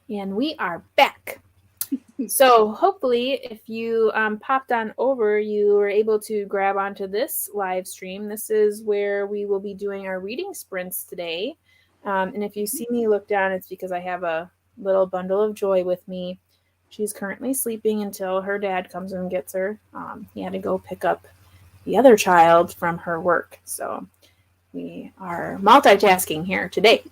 And we are back. So hopefully if you popped on over, you were able to grab onto this live stream. This is where we will be doing our reading sprints today. And if you see me look down, it's because I have a little bundle of joy with me. She's currently sleeping until her dad comes and gets her. He had to go pick up the other child from her work. So we are multitasking here today.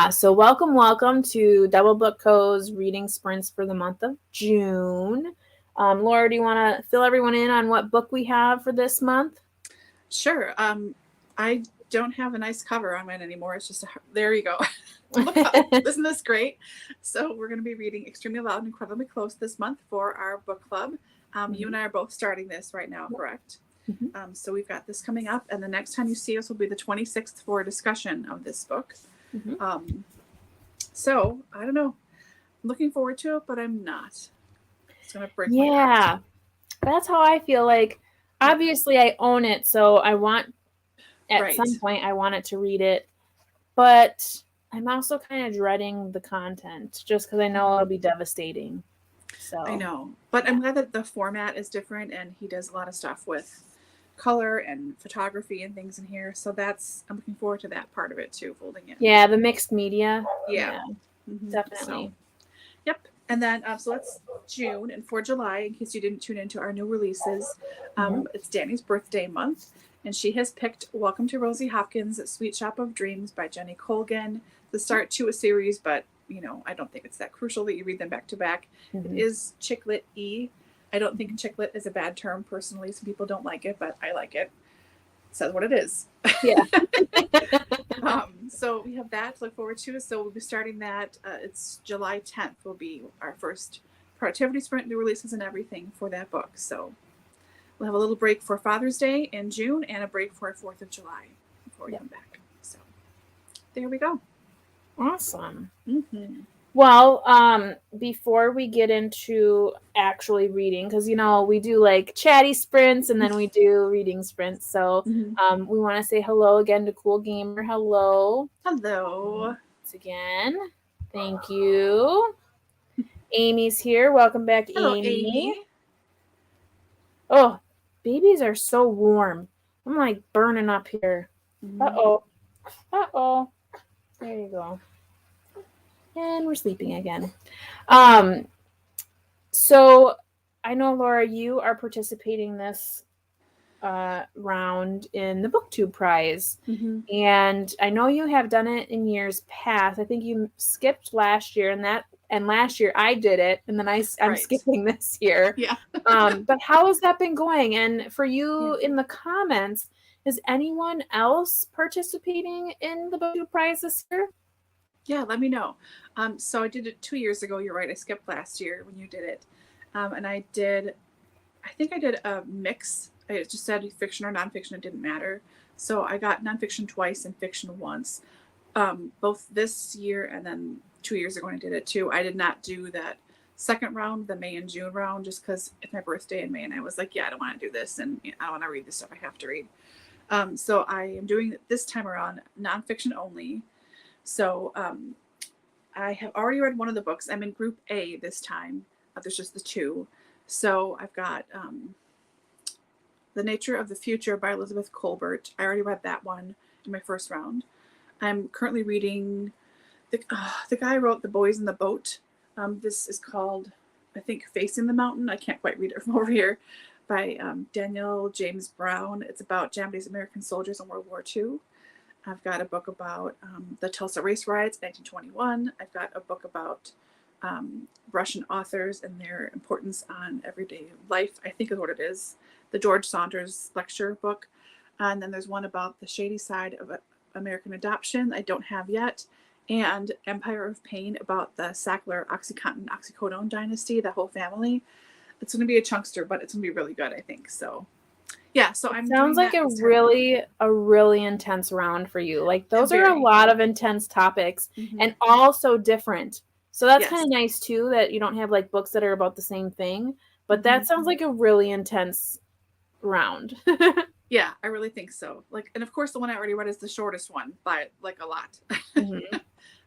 So welcome to DoubleBookedCo's reading sprints for the month of June. Laura, do you want to fill everyone in on what book we have for this month? Sure. I don't have a nice cover on mine anymore. It's just, there you go. Isn't this great? So we're going to be reading Extremely Loud and Incredibly Close this month for our book club. You and I are both starting this right now, correct? Mm-hmm. So we've got this coming up, and the next time you see us will be the 26th for a discussion of this book. Mm-hmm. So I don't know. I'm looking forward to it, but I'm not. It's gonna break my heart. Yeah, that's how I feel. Like, obviously, I own it, so I want at some point I wanted to read it, but I'm also kind of dreading the content just because I know it'll be devastating. So I know, but I'm glad that the format is different, and he does a lot of stuff with color and photography and things in here. So I'm looking forward to that part of it too, folding it. Yeah, the mixed media. Yeah. Definitely. So, yep. And then so that's June, and for July, in case you didn't tune into our new releases, it's Dani's birthday month, and she has picked Welcome to Rosie Hopkins' Sweet Shop of Dreams by Jenny Colgan to start to a series, but I don't think it's that crucial that you read them back to back. It is chick lit E. I don't think chick lit is a bad term personally. Some people don't like it, but I like it. It says what it is. Yeah. So we have that to look forward to. So we'll be starting that. It's July 10th will be our first productivity sprint, new releases and everything for that book. So we'll have a little break for Father's Day in June and a break for 4th of July before we come back. So there we go. Awesome. Mm-hmm. Well, before we get into actually reading, because we do like chatty sprints and then we do reading sprints. So we want to say hello again to Cool Gamer. Hello. Hello. Once again. Thank you. Amy's here. Welcome back, Hello, Amy. Oh, babies are so warm. I'm like burning up here. Uh-oh. There you go. And we're sleeping again. So I know, Laura, you are participating this round in the BookTube prize. And I know you have done it in years past. I think you skipped last year, and last year I did it, and then I'm skipping this year. Yeah. But how has that been going? And for you in the comments, is anyone else participating in the BookTube prize this year? Yeah, let me know. So I did it 2 years ago. You're right. I skipped last year when you did it. And I think I did a mix. I just said fiction or nonfiction. It didn't matter. So I got nonfiction twice and fiction once, both this year and then 2 years ago when I did it too. I did not do that second round, the May and June round, just because it's my birthday in May. And I was like, yeah, I don't want to do this. And I want to read the stuff I have to read. So I am doing it this time around nonfiction only. So I have already read one of the books. I'm in group A this time. There's just the two. So I've got The Nature of the Future by Elizabeth Colbert. I already read that one in my first round. I'm currently reading, the guy wrote The Boys in the Boat. This is called, I think, Facing the Mountain. I can't quite read it from over here. By Daniel James Brown. It's about Japanese American soldiers in World War II. I've got a book about the Tulsa Race Riots, 1921. I've got a book about Russian authors and their importance on everyday life, I think is what it is. The George Saunders lecture book. And then there's one about the shady side of American adoption I don't have yet. And Empire of Pain about the Sackler Oxycodone dynasty, the whole family. It's going to be a chunkster, but it's going to be really good, I think. So yeah, so I'm sounds like a really intense round for you. Like those are a lot of intense topics and all so different. So that's kind of nice too, that you don't have like books that are about the same thing, but that sounds like a really intense round. Yeah, I really think so. Like, and of course the one I already read is the shortest one by like a lot,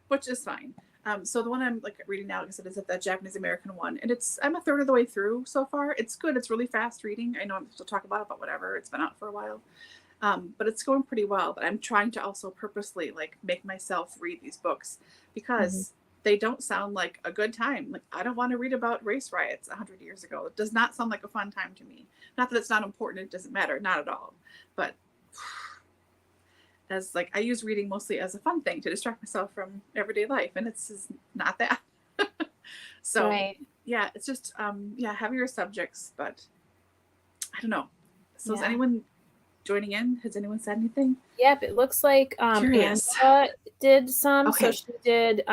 which is fine. So the one I'm like reading now, like I said, is the Japanese American one, and I'm a third of the way through so far. It's good. It's really fast reading. I know I'm still talking about it, but whatever. It's been out for a while, but it's going pretty well. But I'm trying to also purposely like make myself read these books because they don't sound like a good time. Like I don't want to read about race riots 100 years ago. It does not sound like a fun time to me. Not that it's not important. It doesn't matter. Not at all. But as like I use reading mostly as a fun thing to distract myself from everyday life, and it's just not that. So yeah, it's just heavier subjects, but I don't know. So is anyone joining in? Has anyone said anything? Yep, it looks like Angela did some. Okay. So she did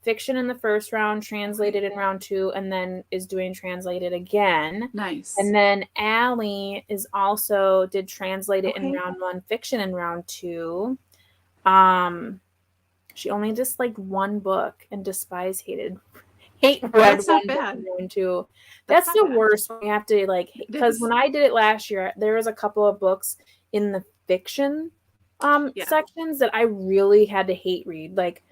fiction in the first round, translated in round 2, and then is doing translated again. Nice. And then Allie is also did translated in round 1, fiction in round 2. She only just like one book and hate read that's not bad. Round 2. That's the worst when you have to like, because when I did it last year, there was a couple of books in the fiction sections that I really had to hate read. Like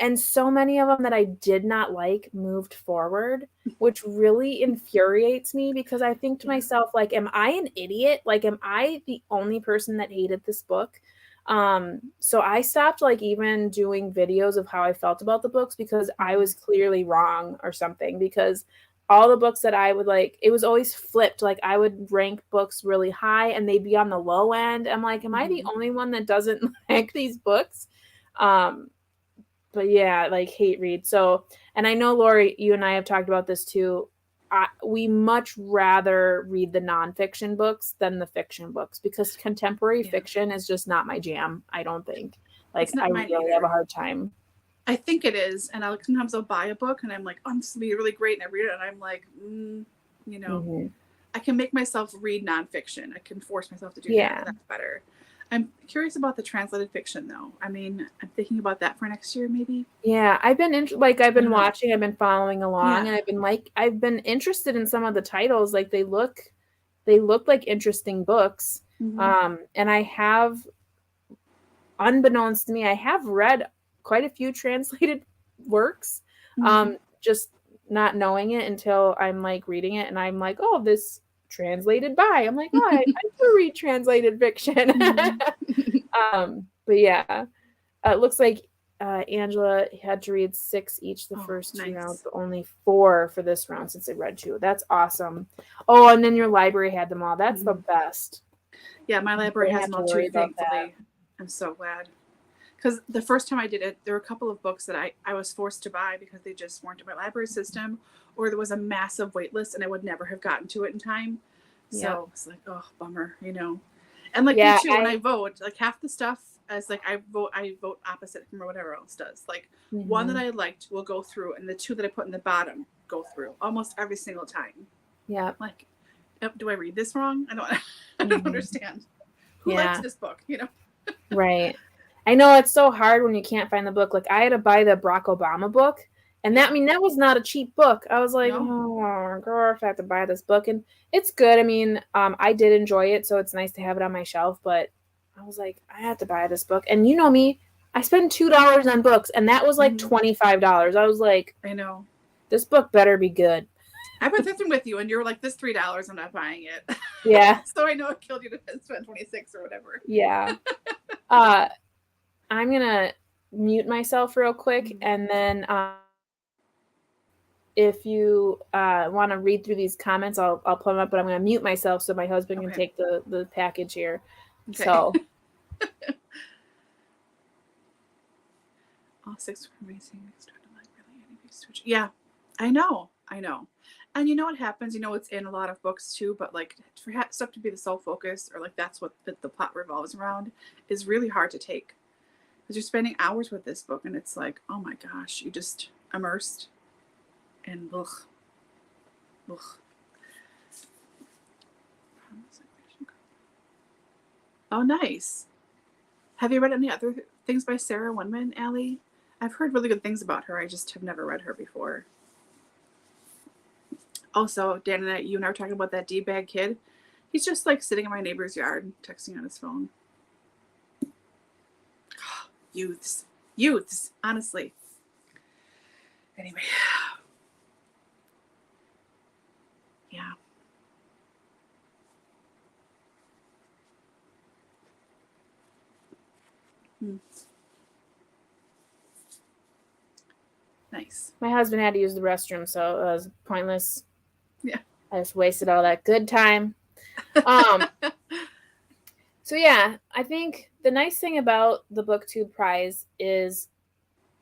and so many of them that I did not like moved forward, which really infuriates me because I think to myself, like, am I an idiot? Like, am I the only person that hated this book? So I stopped like even doing videos of how I felt about the books because I was clearly wrong or something, because all the books that I would like, it was always flipped. Like I would rank books really high and they'd be on the low end. I'm like, am I the only one that doesn't like these books? But yeah, like hate read. So, and I know Lori, you and I have talked about this too. We much rather read the nonfiction books than the fiction books because contemporary fiction is just not my jam. I don't think. Like I really have a hard time. I think it is, and sometimes I'll buy a book and I'm like, oh, this will be really great, and I read it and I'm like, I can make myself read nonfiction. I can force myself to do that. And that's better. I'm curious about the translated fiction, though. I mean, I'm thinking about that for next year, maybe. Yeah, I've been I've been watching, I've been following along, and I've been interested in some of the titles. Like they look like interesting books. And I have, unbeknownst to me, I have read quite a few translated works, just not knowing it until I'm like reading it, and I'm like, oh, this translated by. I'm like, oh, I do read translated fiction. But yeah, it looks like Angela had to read 6 each the first 2 rounds, but only 4 for this round since I read 2. That's awesome. Oh, and then your library had them all. That's the best. Yeah, my library has them all too, thankfully. I'm so glad. Because the first time I did it, there were a couple of books that I was forced to buy because they just weren't in my library system, or there was a massive wait list and I would never have gotten to it in time. So it's like, oh, bummer, And like me too, when I vote, like half the stuff as like I vote opposite from whatever else does. Like one that I liked will go through, and the 2 that I put in the bottom go through almost every single time. Yeah. Like, do I read this wrong? I don't understand. Who likes this book? Right. I know it's so hard when you can't find the book. Like I had to buy the Barack Obama book, and that was not a cheap book. I was like, oh gosh, I have to buy this book, and it's good. I mean, I did enjoy it, so it's nice to have it on my shelf. But I was like, I have to buy this book, and you know me, I spend $2 on books, and that was like $25. I was like, I know, this book better be good. I went through with you, and you were like, this $3, I'm not buying it. Yeah. So I know it killed you to spend 26 or whatever. Yeah. I'm gonna mute myself real quick, and then if you want to read through these comments, I'll pull them up, but I'm going to mute myself so my husband can take the package here. Okay. So. All 6 were amazing. Yeah, I know. And you know what happens? It's in a lot of books too, but like for stuff to be the sole focus, or like that's what the plot revolves around, is really hard to take. Because you're spending hours with this book, and it's like, oh my gosh, you just immersed. And ugh. Oh, nice. Have you read any other things by Sarah Winman, Allie? I've heard really good things about her. I just have never read her before. Also, Dan and you and I were talking about that D-bag kid. He's just like sitting in my neighbor's yard texting on his phone. Youths. youths, honestly. Anyway. Yeah. Nice. My husband had to use the restroom, so it was pointless. Yeah. I just wasted all that good time. So yeah, I think the nice thing about the BookTube prize is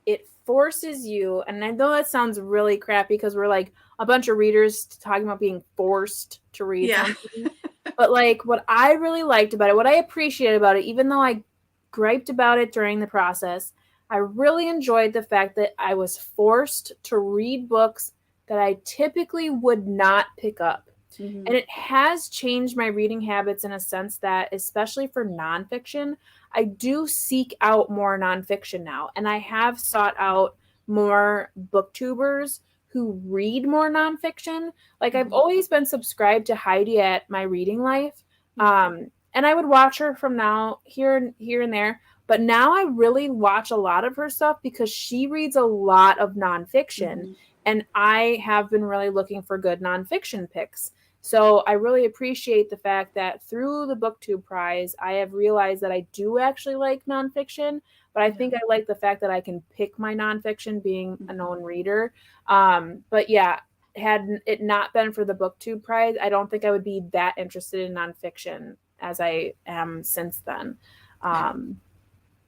it forces you, and I know that sounds really crappy because we're like a bunch of readers talking about being forced to read something. But like what I really liked about it, what I appreciated about it, even though I griped about it during the process, I really enjoyed the fact that I was forced to read books that I typically would not pick up. Mm-hmm. And it has changed my reading habits in a sense that, especially for nonfiction, I do seek out more nonfiction now. And I have sought out more booktubers who read more nonfiction. Like I've always been subscribed to Heidi at My Reading Life. And I would watch her from now here and there. But now I really watch a lot of her stuff because she reads a lot of nonfiction. And I have been really looking for good nonfiction picks. So I really appreciate the fact that through the BookTube prize, I have realized that I do actually like nonfiction, but I think I like the fact that I can pick my nonfiction being a known reader. But yeah, had it not been for the BookTube prize, I don't think I would be that interested in nonfiction as I am since then.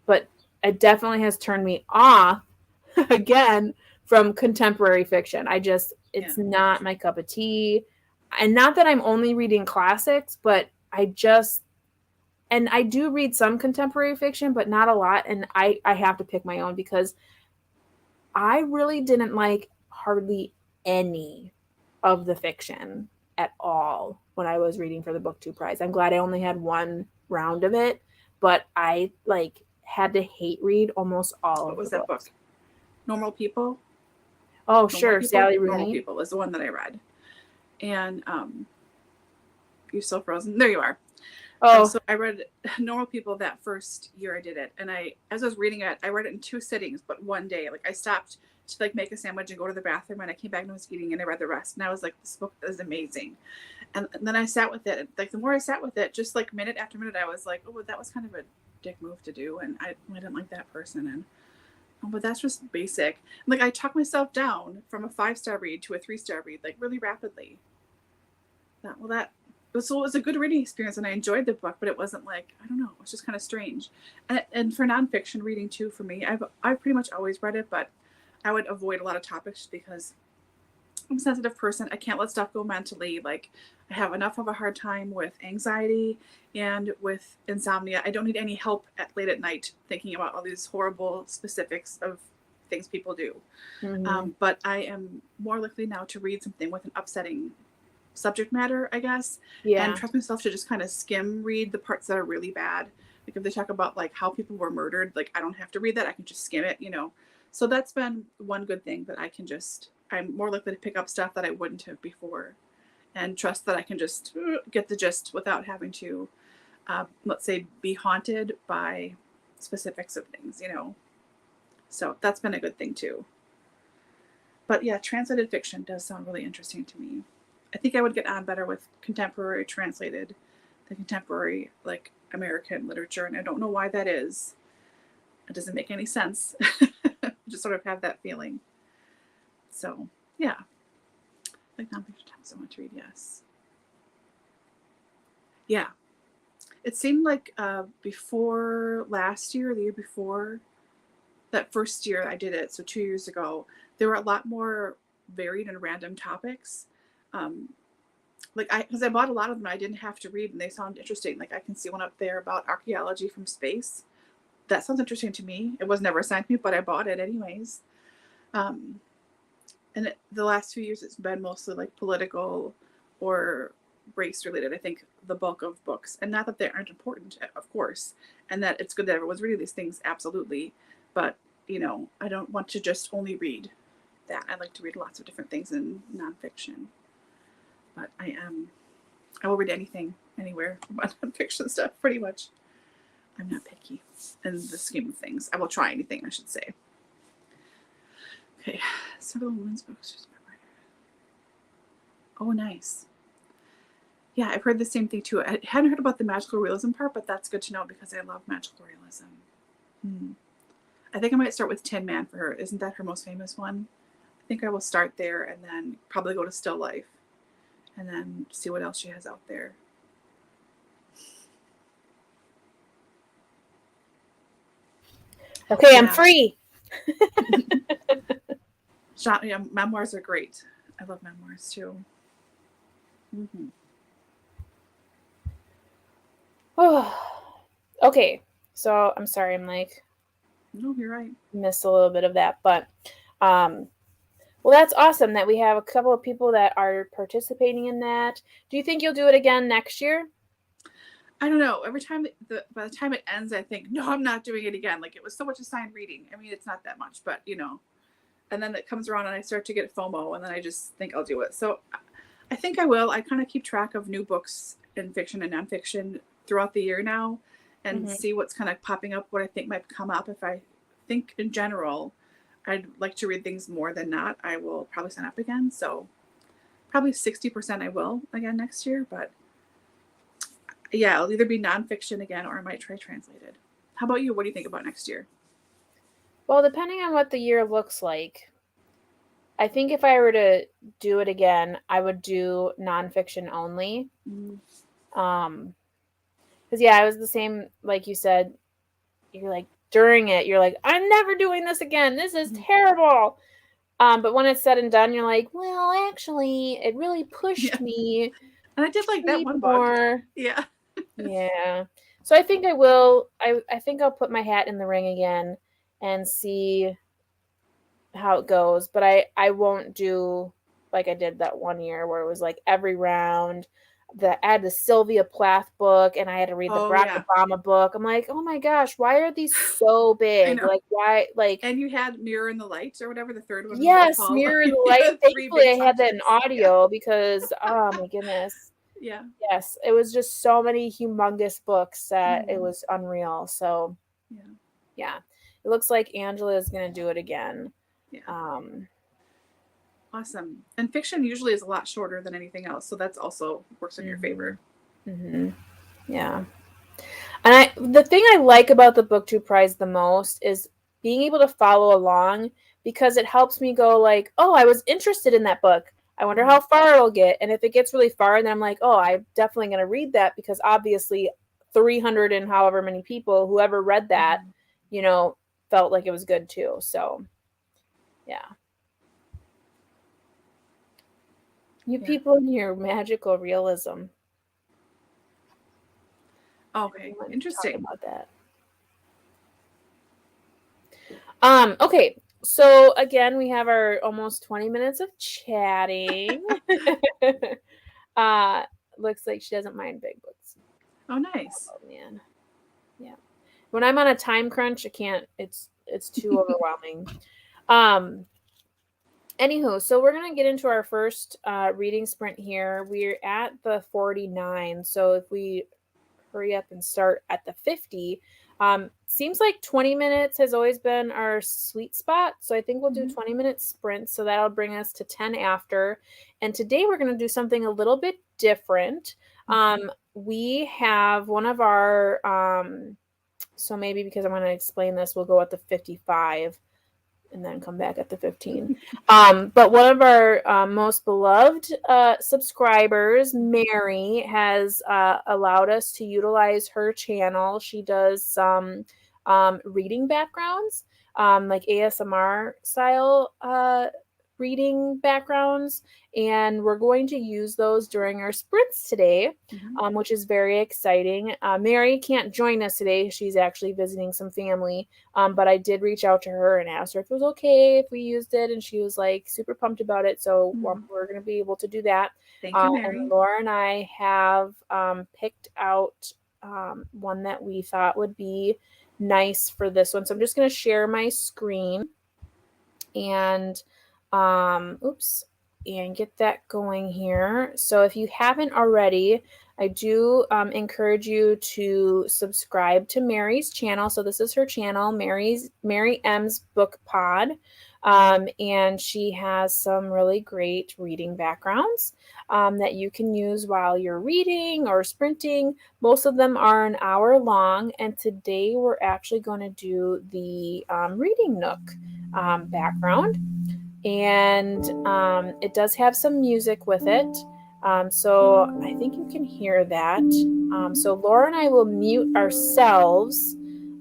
But it definitely has turned me off again from contemporary fiction. It's not my cup of tea. And not that I'm only reading classics, but and I do read some contemporary fiction, but not a lot. And I have to pick my own because I really didn't like hardly any of the fiction at all when I was reading for the BookTube prize. I'm glad I only had one round of it, but I had to hate read almost all of What was the that books. book? Normal People? Oh, sure. Sally Rooney. Normal People was the one that I read. And you're still frozen. There you are. Oh, so I read Normal People that first year I did it. And as I was reading it, I read it in 2 sittings, but one day. Like I stopped to make a sandwich and go to the bathroom, and I came back and was eating, and I read the rest. And I was like, this book is amazing. And then I sat with it. Like the more I sat with it, just like minute after minute, I was like, oh, that was kind of a dick move to do, and I didn't like that person. And but that's just basic. Like I talked myself down from a 5-star read to a 3-star read, like really rapidly. It was a good reading experience, and I enjoyed the book, but it wasn't like, I don't know, it was just kind of strange. And for nonfiction reading too, for me, I've pretty much always read it, but I would avoid a lot of topics because I'm a sensitive person. I can't let stuff go mentally. Like I have enough of a hard time with anxiety and with insomnia. I don't need any help late at night thinking about all these horrible specifics of things people do. But I am more likely now to read something with an upsetting subject matter, I guess, and trust myself to just kind of skim read the parts that are really bad. Like if they talk about like how people were murdered, like I don't have to read that. I can just skim it, So that's been one good thing that I'm more likely to pick up stuff that I wouldn't have before, and trust that I can just get the gist without having to, let's say, be haunted by specifics of things, So that's been a good thing too. But yeah, translated fiction does sound really interesting to me. I think I would get on better with contemporary translated than contemporary, like American literature. And I don't know why that is. It doesn't make any sense. Just sort of have that feeling. So, yeah. Like nonfiction time so much to read, yes. Yeah. It seemed like before last year, the year before, that first year I did it, so 2 years ago, there were a lot more varied and random topics. Because I bought a lot of them I didn't have to read, and they sound interesting. Like I can see one up there about archaeology from space. That sounds interesting to me. It was never assigned to me, but I bought it anyways. And the last 2 years, it's been mostly like political or race related. I think the bulk of books, and not that they aren't important, of course, and that it's good that everyone's reading these things, absolutely. But I don't want to just only read that. I like to read lots of different things in nonfiction. But I will read anything, anywhere about nonfiction stuff, pretty much. I'm not picky in the scheme of things. I will try anything, I should say. Okay, several women's books. Oh, nice. Yeah, I've heard the same thing too. I hadn't heard about the magical realism part, but that's good to know because I love magical realism. I think I might start with Tin Man for her. Isn't that her most famous one? I think I will start there and then probably go to Still Life and then see what else she has out there. Okay, yeah. I'm free. Yeah, memoirs are great. I love memoirs too. Okay, so I'm sorry, I'm like, no, you're right. Missed a little bit of that, but well, that's awesome that we have a couple of people that are participating in that. Do you think you'll do it again next year? I don't know. Every time by the time it ends, I think, no, I'm not doing it again. Like, it was so much assigned reading. I mean, it's not that much, but you know. And then it comes around and I start to get FOMO, and then I just think I'll do it. So I think I will. I kind of keep track of new books in fiction and nonfiction throughout the year now and see what's kind of popping up, what I think might come up. If I think in general I'd like to read things more than not, I will probably sign up again. So probably 60% I will again next year. But yeah, it'll either be nonfiction again or I might try translated. How about you? What do you think about next year? Well, depending on what the year looks like, I think if I were to do it again, I would do nonfiction only. Because yeah, I was the same, like you said. You're like, during it, you're like, I'm never doing this again. This is terrible. But when it's said and done, you're like, well, actually, it really pushed me. And I did like that one book. Yeah. Yeah. So I think I will. I think I'll put my hat in the ring again and see how it goes. But I won't do like I did that one year where it was like every round. I had the Sylvia Plath book and I had to read the Barack Obama book. I'm like, oh my gosh, why are these so big? Like, why? Like, and you had Mirror in the Light or whatever the third one. Yes, Mirror in the Light. Thankfully, I had that in audio because oh my goodness. Yeah. Yes, it was just so many humongous books that it was unreal. So yeah, it looks like Angela is going to do it again. Yeah. Awesome. And fiction usually is a lot shorter than anything else, so that's also works in your favor. Yeah. And the thing I like about the BookTube Prize the most is being able to follow along because it helps me go like, oh, I was interested in that book. I wonder how far it'll get. And if it gets really far, then I'm like, oh, I'm definitely going to read that because obviously 300 and however many people, whoever read that, you know, felt like it was good too. So, yeah. You people in your magical realism. Okay, interesting about that. Okay, so again, we have our almost 20 minutes of chatting. Looks like she doesn't mind big books. Oh, nice. Oh man, yeah. When I'm on a time crunch, I can't. It's too overwhelming. Anywho, so we're gonna get into our first reading sprint here. We're at the 49, so if we hurry up and start at the 50. Seems like 20 minutes has always been our sweet spot. So I think we'll do 20-minute sprints. So that'll bring us to 10 after. And today we're going to do something a little bit different. We have one of our, so maybe because I'm going to explain this, we'll go at the 55 and then come back at the 15. But one of our most beloved subscribers, Mary, has allowed us to utilize her channel. She does some reading backgrounds, like ASMR style reading backgrounds, and we're going to use those during our sprints today, which is very exciting. Mary can't join us today. She's actually visiting some family, but I did reach out to her and asked her if it was okay if we used it, and she was like super pumped about it, so we're going to be able to do that. Thank you, Mary. And Laura and I have picked out one that we thought would be nice for this one, so I'm just going to share my screen and oops, and get that going here. So if you haven't already, I do encourage you to subscribe to Mary's channel. So this is her channel, Mary M's Book Pod. And she has some really great reading backgrounds that you can use while you're reading or sprinting. Most of them are an hour long, and today we're actually going to do the Reading Nook background. And it does have some music with it. So I think you can hear that. So Laura and I will mute ourselves.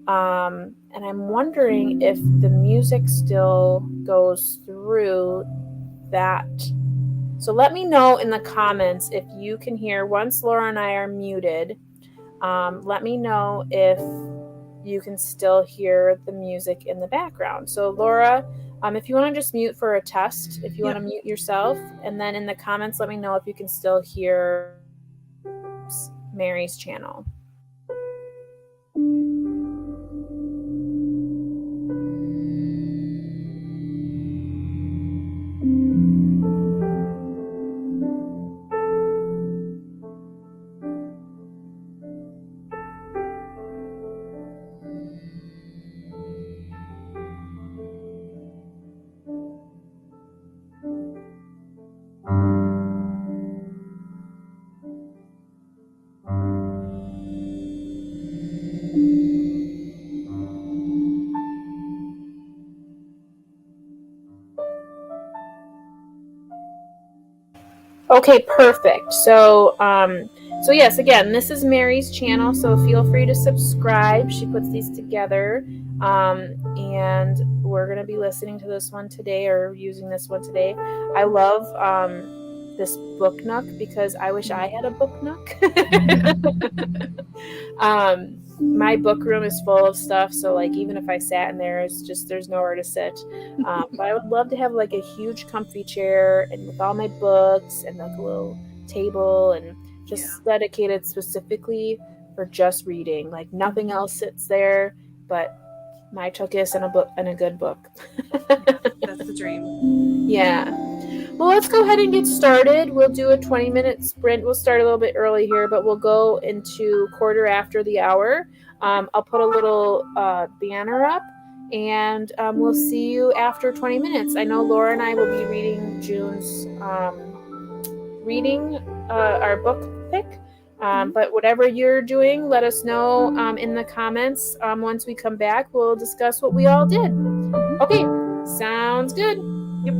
And I'm wondering if the music still goes through that. So let me know in the comments if you can hear, once Laura and I are muted, let me know if you can still hear the music in the background. So Laura, if you want to just mute for a test, if you want to mute yourself, and then in the comments, let me know if you can still hear Mary's channel. Okay, perfect. So yes, again, this is Mary's channel, so feel free to subscribe. She puts these together, and we're going to be listening to this one today, or using this one today. I love this book nook because I wish I had a book nook. My book room is full of stuff, so like even if I sat in there, it's just there's nowhere to sit. But I would love to have like a huge comfy chair and with all my books and like a little table and just dedicated specifically for just reading. Like nothing else sits there but my Chuckus and a book and a good book. That's the dream. Yeah. Well, let's go ahead and get started. We'll do a 20-minute sprint. We'll start a little bit early here, but we'll go into quarter after the hour. I'll put a little banner up, and we'll see you after 20 minutes. I know Laura and I will be reading June's our book pick. But whatever you're doing, let us know in the comments. Once we come back, we'll discuss what we all did. Okay, sounds good. Yep.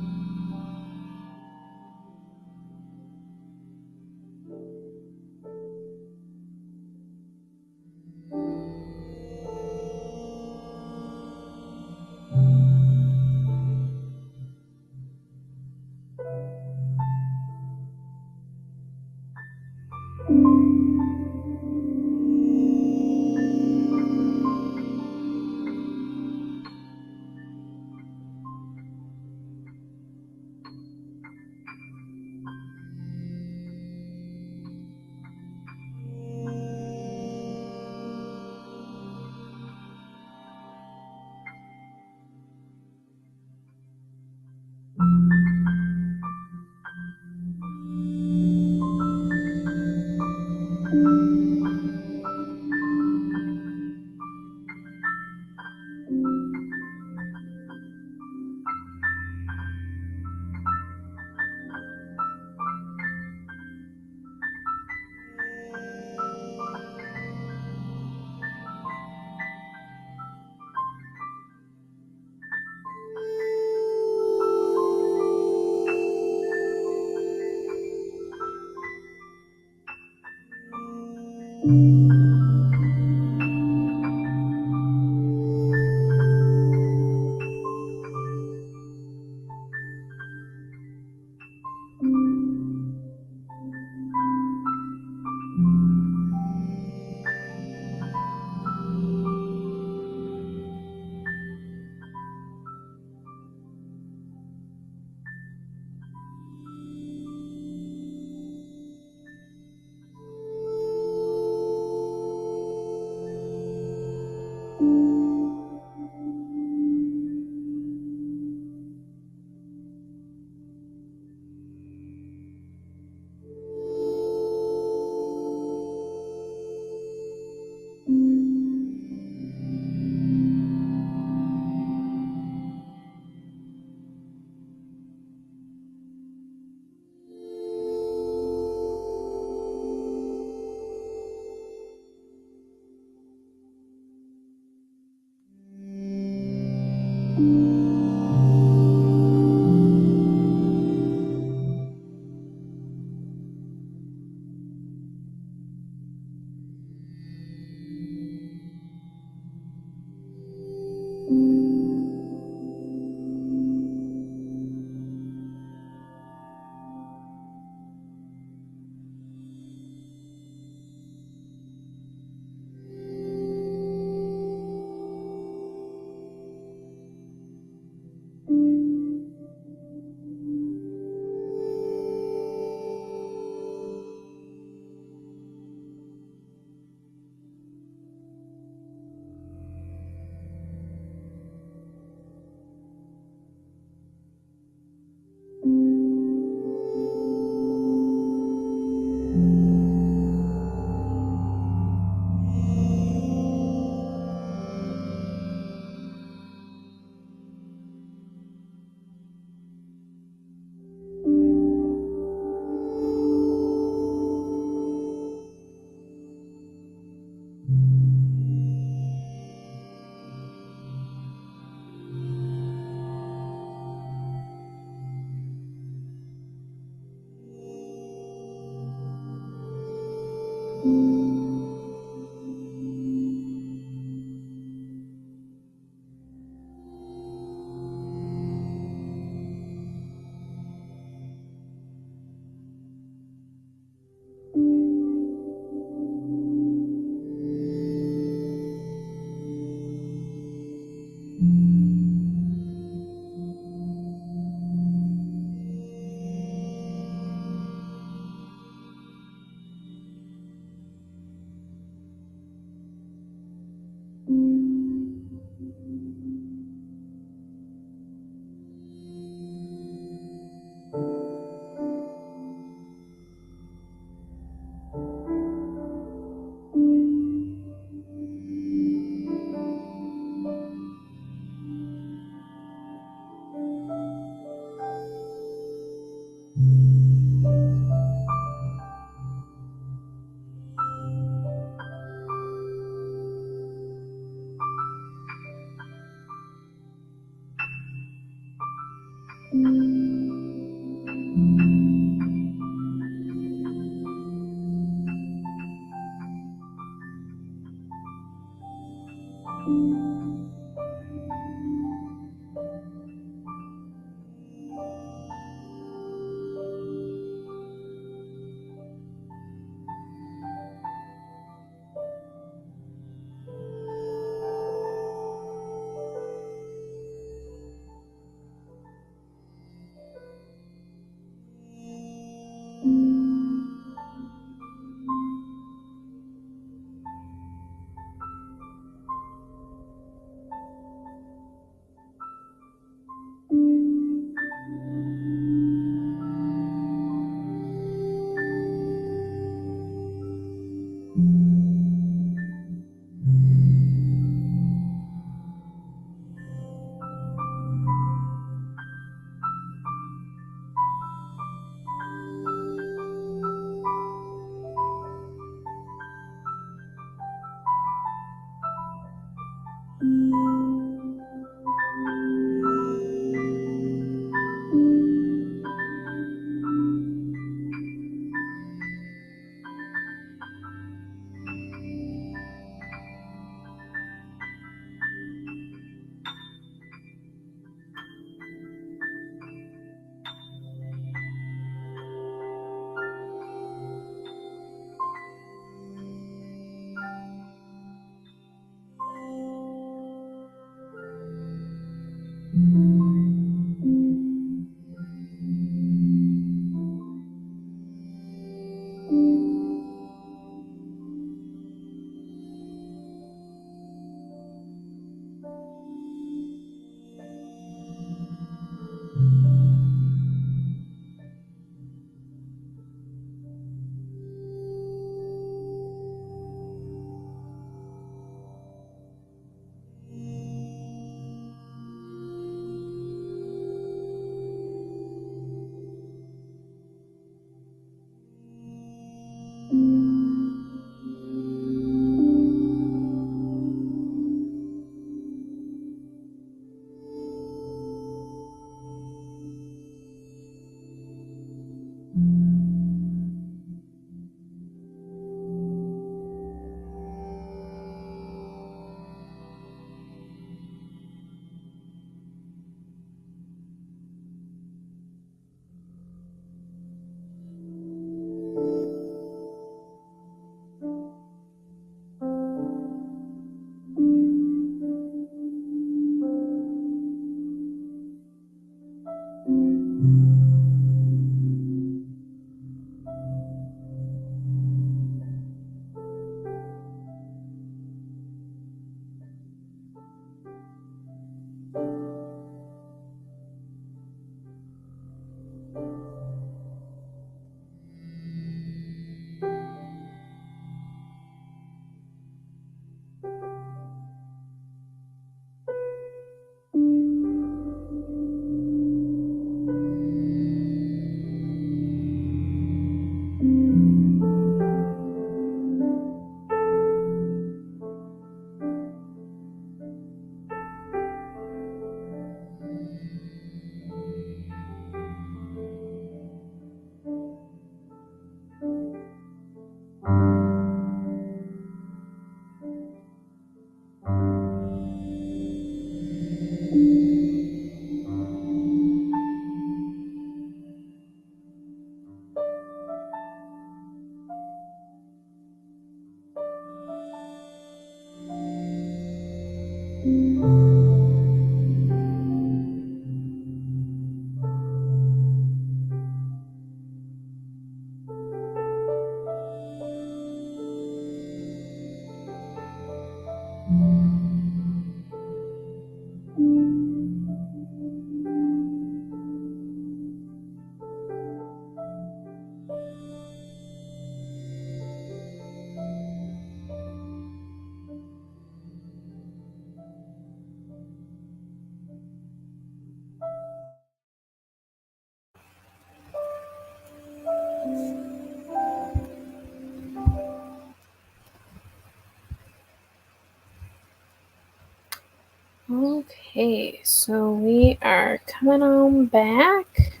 Okay, so we are coming on back.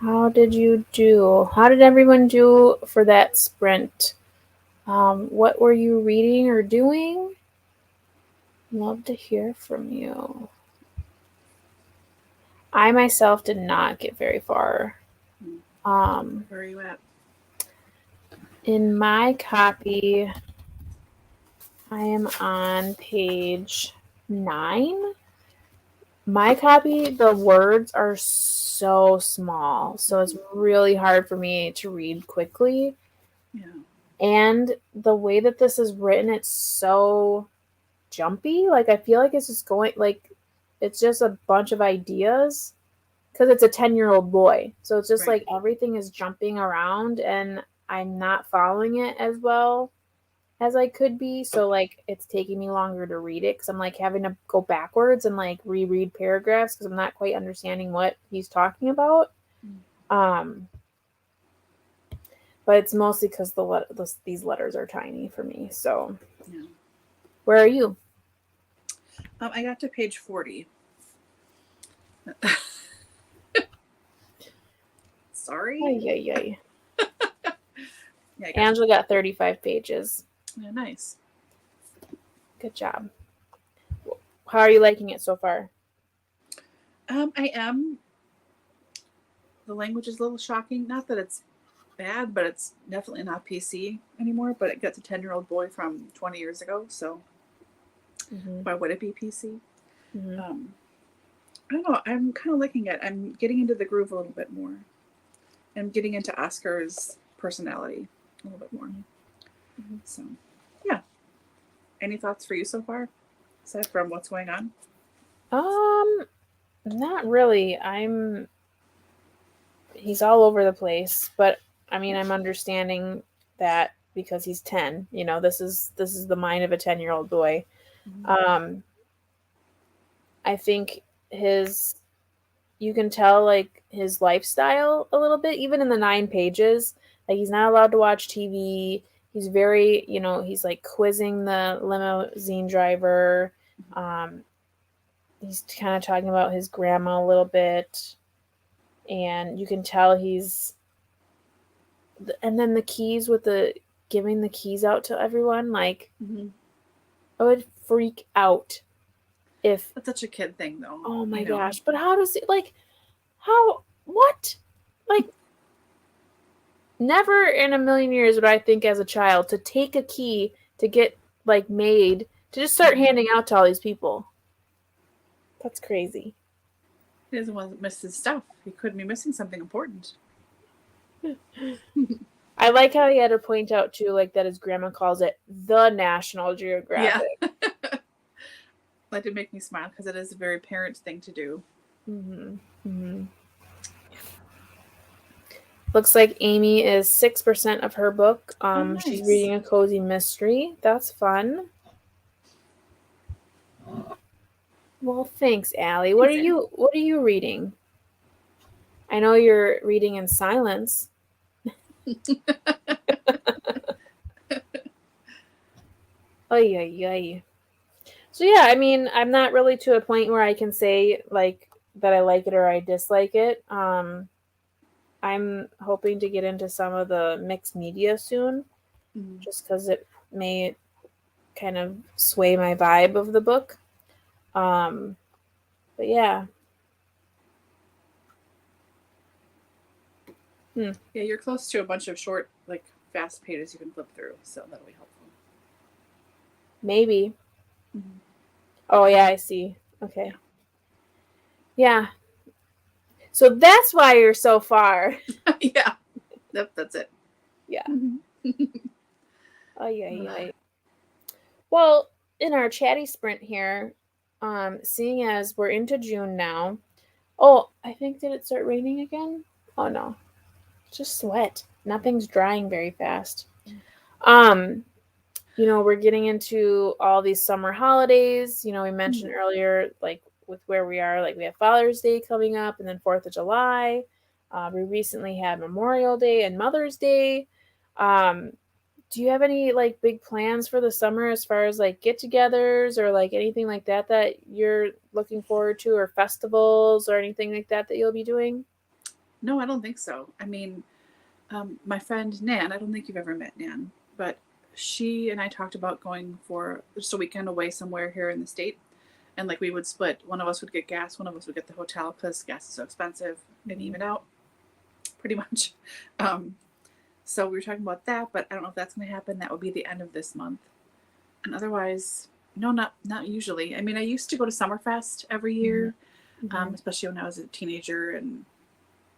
How did you do? How did everyone do for that sprint? What were you reading or doing? Love to hear from you. I myself did not get very far. Where are you at? In my copy, I am on page 9. My copy, the words are so small, so it's really hard for me to read quickly. Yeah. And the way that this is written, it's so jumpy. Like, I feel like it's just going, like, it's just a bunch of ideas because it's a 10-year-old boy. So it's just Right. like everything is jumping around and I'm not following it as well as I could be. So like it's taking me longer to read it because I'm like having to go backwards and like reread paragraphs because I'm not quite understanding what he's talking about. But it's mostly because these letters are tiny for me. So Yeah. Where are you? I got to page 40. Sorry. Ay. Yeah, Angela got 35 pages. Yeah, nice. Good job. How are you liking it so far? I am. The language is a little shocking. Not that it's bad, but it's definitely not PC anymore. But it gets a 10-year-old boy from 20 years ago. So why would it be PC? I don't know. I'm kind of liking it. I'm getting into the groove a little bit more. I'm getting into Oscar's personality a little bit more. So, yeah. Any thoughts for you so far, aside from what's going on? Not really. He's all over the place, but I mean, I'm understanding that because he's 10. You know, this is the mind of a 10-year-old boy. I think you can tell like his lifestyle a little bit, even in the 9 pages. Like he's not allowed to watch TV. He's very, he's like quizzing the limousine driver. He's kind of talking about his grandma a little bit. And you can tell and then the keys with giving the keys out to everyone, like, I would freak out if. That's such a kid thing, though. Oh my gosh! But how does it like? How what? Like, never in a million years would I think as a child to take a key to get like made to just start handing out to all these people. That's crazy. He doesn't want to miss his stuff. He could be missing something important. I like how he had to point out too, like that his grandma calls it the National Geographic. Yeah. That did make me smile because it is a very parent thing to do. Mm-hmm. Mm-hmm. Looks like Amy is 6% of her book. Nice. She's reading a cozy mystery. That's fun. Well, thanks, Allie. What are you reading? I know you're reading in silence. Oy, oy, oy. So yeah, I mean, I'm not really to a point where I can say like that I like it or I dislike it. I'm hoping to get into some of the mixed media soon, just because it may kind of sway my vibe of the book. But yeah. Yeah, you're close to a bunch of short, like fast pages you can flip through, so that'll be helpful. Maybe. Mm-hmm. Oh yeah, I see. Okay. Yeah. So that's why you're so far. Yeah. Yep, that's it. Yeah. Oh yeah. Well, in our chatty sprint here, seeing as we're into June now. Oh, I think, did it start raining again? Oh no. It's just sweat. Nothing's drying very fast. We're getting into all these summer holidays. We mentioned earlier, like with where we are, like we have Father's Day coming up and then 4th of July. We recently had Memorial Day and Mother's Day. Do you have any like big plans for the summer as far as like get-togethers or like anything like that you're looking forward to, or festivals or anything like that you'll be doing? No, I don't think so. I mean, my friend Nan, I don't think you've ever met Nan, but she and I talked about going for just a weekend away somewhere here in the state. And like we would split. One of us would get gas, one of us would get the hotel because gas is so expensive and even out pretty much. So we were talking about that, but I don't know if that's going to happen. That would be the end of this month. And otherwise, no, not usually. I mean, I used to go to Summerfest every year, especially when I was a teenager. And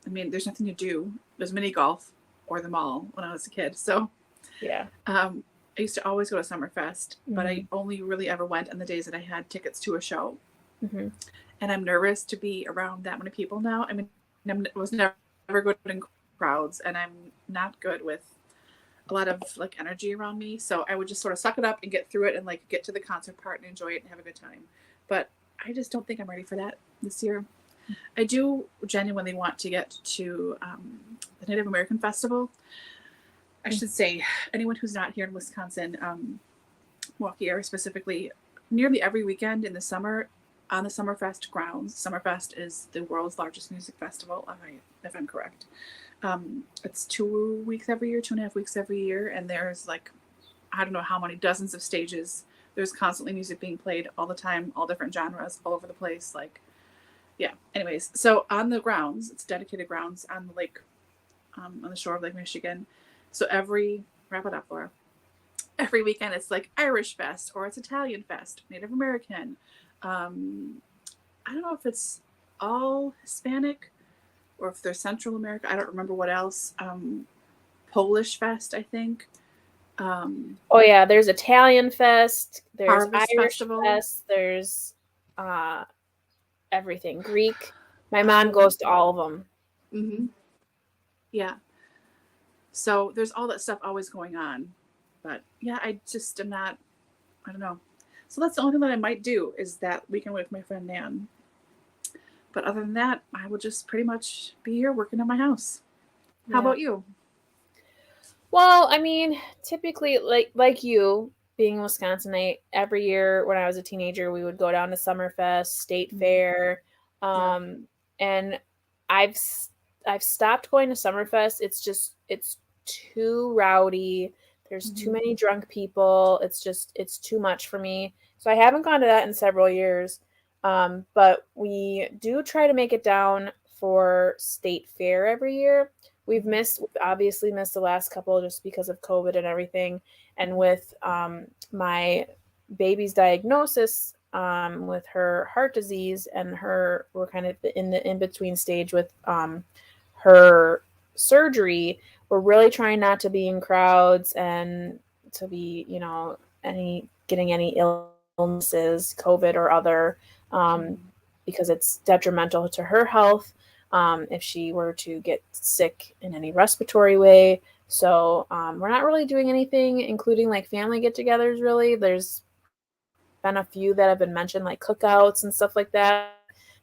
I mean, there's nothing to do. There's mini golf or the mall when I was a kid. So yeah. I used to always go to Summerfest, but I only really ever went on the days that I had tickets to a show. And I'm nervous to be around that many people now. I mean, I was never good in crowds, and I'm not good with a lot of like energy around me. So I would just sort of suck it up and get through it and like get to the concert part and enjoy it and have a good time. But I just don't think I'm ready for that this year. I do genuinely want to get to the Native American Festival. I should say, anyone who's not here in Wisconsin, Milwaukee area specifically, nearly every weekend in the summer on the Summerfest grounds. Summerfest is the world's largest music festival, if I'm correct. It's 2 weeks every year, 2.5 weeks every year, and there's like, I don't know how many dozens of stages. There's constantly music being played all the time, all different genres, all over the place. Like, yeah. Anyways, so on the grounds, it's dedicated grounds on the lake, on the shore of Lake Michigan. So wrap it up, Laura. Every weekend it's like Irish Fest or it's Italian Fest, Native American. I don't know if it's all Hispanic or if they're Central America. I don't remember what else. Polish Fest, I think. Oh yeah, there's Italian Fest, there's Harvest Irish Festival. Fest, there's everything. Greek. My mom goes to all of them. Yeah. So there's all that stuff always going on. But yeah, I just am not, I don't know. So that's the only thing that I might do is that weekend with my friend Nan. But other than that, I will just pretty much be here working on my house. Yeah. How about you? Well, I mean, typically, like you, being a Wisconsinite, every year when I was a teenager, we would go down to Summerfest, State Fair, and I've stopped going to Summerfest. It's too rowdy. There's too many drunk people. It's too much for me. So I haven't gone to that in several years. But we do try to make it down for State Fair every year. We've obviously missed the last couple just because of COVID and everything. And with my baby's diagnosis, with her heart disease, and we're kind of in the in-between stage with her surgery. We're really trying not to be in crowds and to be, getting any illnesses, COVID or other, because it's detrimental to her health if she were to get sick in any respiratory way. So we're not really doing anything, including like family get-togethers, really. There's been a few that have been mentioned, like cookouts and stuff like that.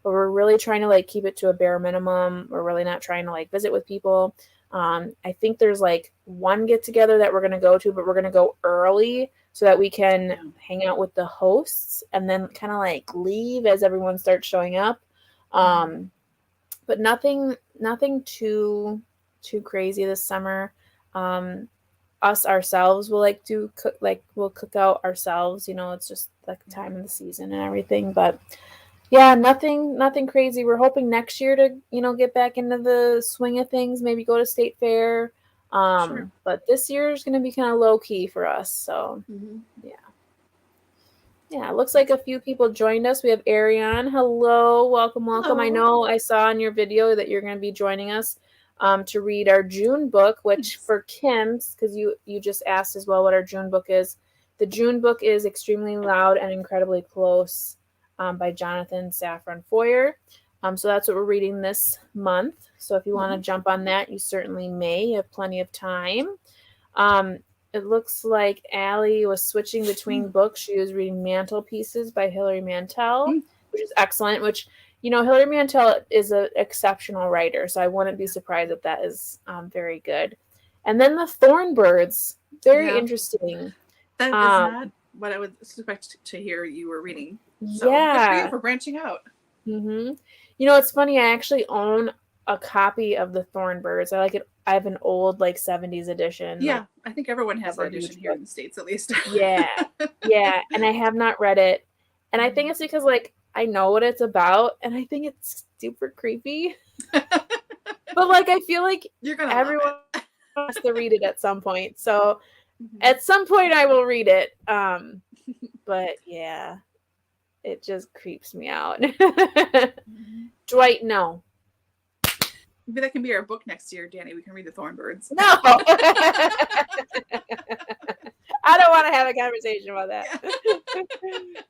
But we're really trying to like keep it to a bare minimum. We're really not trying to like visit with people. I think there's like one get-together that we're going to go to, but we're going to go early so that we can hang out with the hosts and then kind of like leave as everyone starts showing up. But nothing too crazy this summer. Us ourselves will we'll cook out ourselves. It's just like the time of the season and everything. But yeah, nothing crazy. We're hoping next year to, get back into the swing of things, maybe go to State Fair. Sure. But this year is going to be kind of low key for us. So yeah, it looks like a few people joined us. We have Ariane. Hello, welcome. Hello. I know I saw in your video that you're going to be joining us to read our June book, which for Kim's, because you just asked as well what our June book is. The June book is Extremely Loud and Incredibly Close by Jonathan Safran Foer. So that's what we're reading this month. So if you want to jump on that, you certainly may. You have plenty of time. It looks like Allie was switching between books. She was reading Mantelpieces by Hilary Mantel, which is excellent, which, Hilary Mantel is an exceptional writer, so I wouldn't be surprised if that is very good. And then the Thorn Birds, very interesting. That is not what I would expect to hear you were reading. So good for you for branching out. It's funny. I actually own a copy of the Thorn Birds. I like it. I have an old 70s edition. Yeah, I think everyone has that edition here in the States, at least. Yeah, and I have not read it, and I think it's because I know what it's about, and I think it's super creepy. But I feel like everyone has to read it at some point. So at some point I will read it. But yeah, it just creeps me out. Dwight, no. Maybe that can be our book next year, Dani. We can read the Thorn Birds. No. I don't want to have a conversation about that.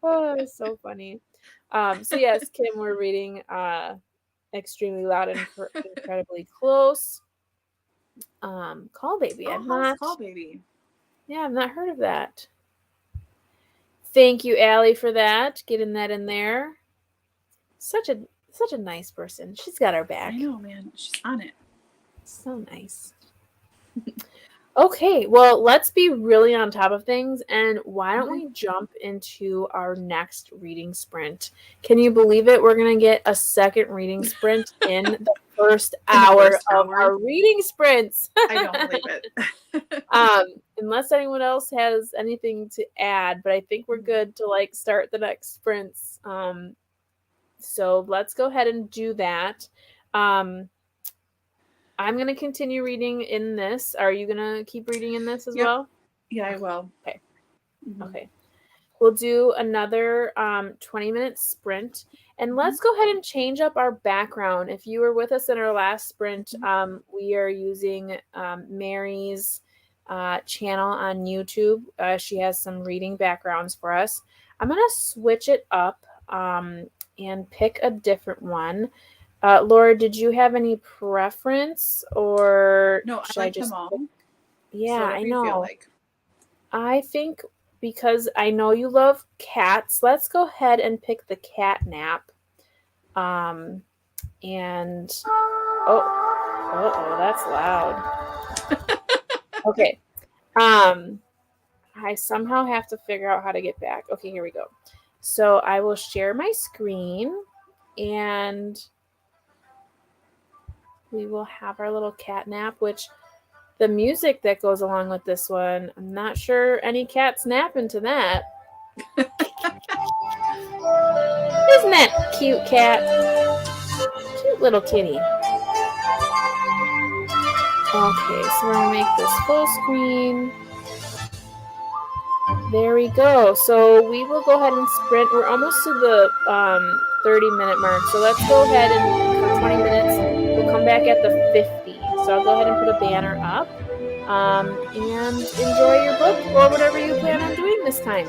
Oh, it's so funny. So yes, Kim, we're reading Extremely Loud and Incredibly Close. Call Baby. Call Baby. Yeah, I've not heard of that. Thank you, Allie, for that. Getting that in there. Such a nice person. She's got our back. I know, man. She's on it. So nice. Okay, well, let's be really on top of things, and why don't we jump into our next reading sprint? Can you believe it? We're going to get a second reading sprint in the first hour of our reading sprints. I don't believe it. Unless anyone else has anything to add, but I think we're good to start the next sprints. So let's go ahead and do that. I'm going to continue reading in this. Are you going to keep reading in this as well? Yeah, I will. Okay. Okay. We'll do another 20-minute sprint. And let's go ahead and change up our background. If you were with us in our last sprint, we are using Mary's channel on YouTube. She has some reading backgrounds for us. I'm going to switch it up and pick a different one. Laura, did you have any preference, or no? I like them all. Yeah, I know. I think because I know you love cats, let's go ahead and pick the cat nap. And that's loud. Okay. I somehow have to figure out how to get back. Okay, here we go. So I will share my screen, and we will have our little cat nap, which the music that goes along with this one, I'm not sure any cats nap into that. Isn't that cute, cat? Cute little kitty. Okay, so we're going to make this full screen. There we go. So we will go ahead and sprint. We're almost to the 30-minute mark. So let's go ahead and for 20 minutes, we'll come back at the 50. So I'll go ahead and put a banner up and enjoy your book or whatever you plan on doing this time.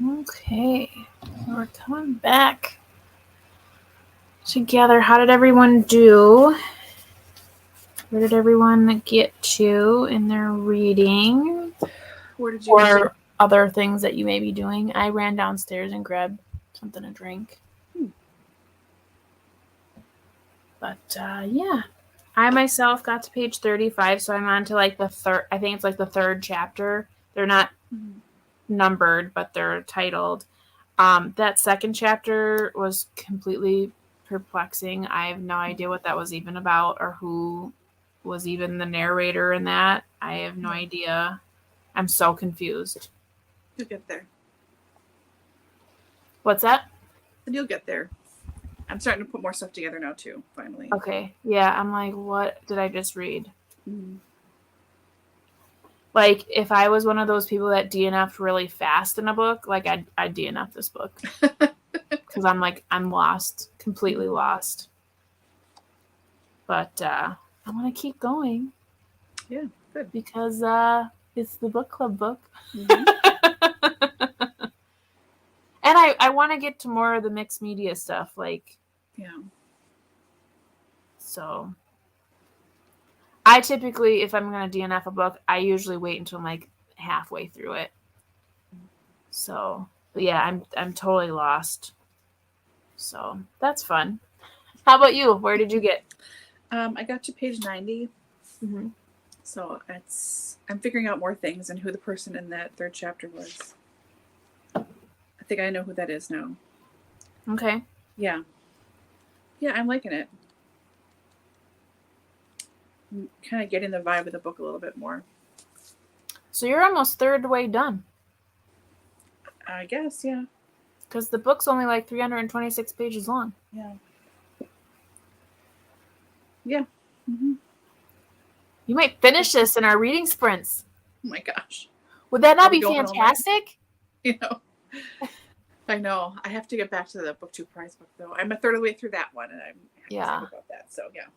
Okay, we're coming back together. How did everyone do? Where did everyone get to in their reading? Where did you get to? Or other things that you may be doing? I ran downstairs and grabbed something to drink. But yeah, I myself got to page 35, so I'm on to like the third. I think it's like the third chapter. They're not numbered, but they're titled. That second chapter was completely perplexing. I have no idea what that was even about or who was even the narrator in that. I have no idea. I'm so confused. You'll get there. What's that? And you'll get there. I'm starting to put more stuff together now too, finally. Okay. Yeah, I'm like, what did I just read? Mm-hmm. Like, if I was one of those people that DNF'd really fast in a book, like, I'd DNF this book. Because I'm like, I'm lost. Completely lost. But I want to keep going. Yeah, good. Because it's the book club book. Mm-hmm. And I want to get to more of the mixed media stuff. Like, Yeah. So I typically, if I'm going to DNF a book, I usually wait until I'm like halfway through it. So, but yeah, I'm totally lost. So that's fun. How about you? Where did you get? I got to page 90. Mm-hmm. So I'm figuring out more things and who the person in that third chapter was. I think I know who that is now. Okay. Yeah. Yeah, I'm liking it. I'm kind of getting the vibe of the book a little bit more. So you're almost third way done. I guess, yeah. Because the book's only like 326 pages long. Yeah. Yeah. Mm-hmm. You might finish this in our reading sprints. Oh my gosh. Would that not be fantastic? You know. I know. I have to get back to the book 2 prize book though. I'm a third of the way through that one and I'm excited about that. So yeah.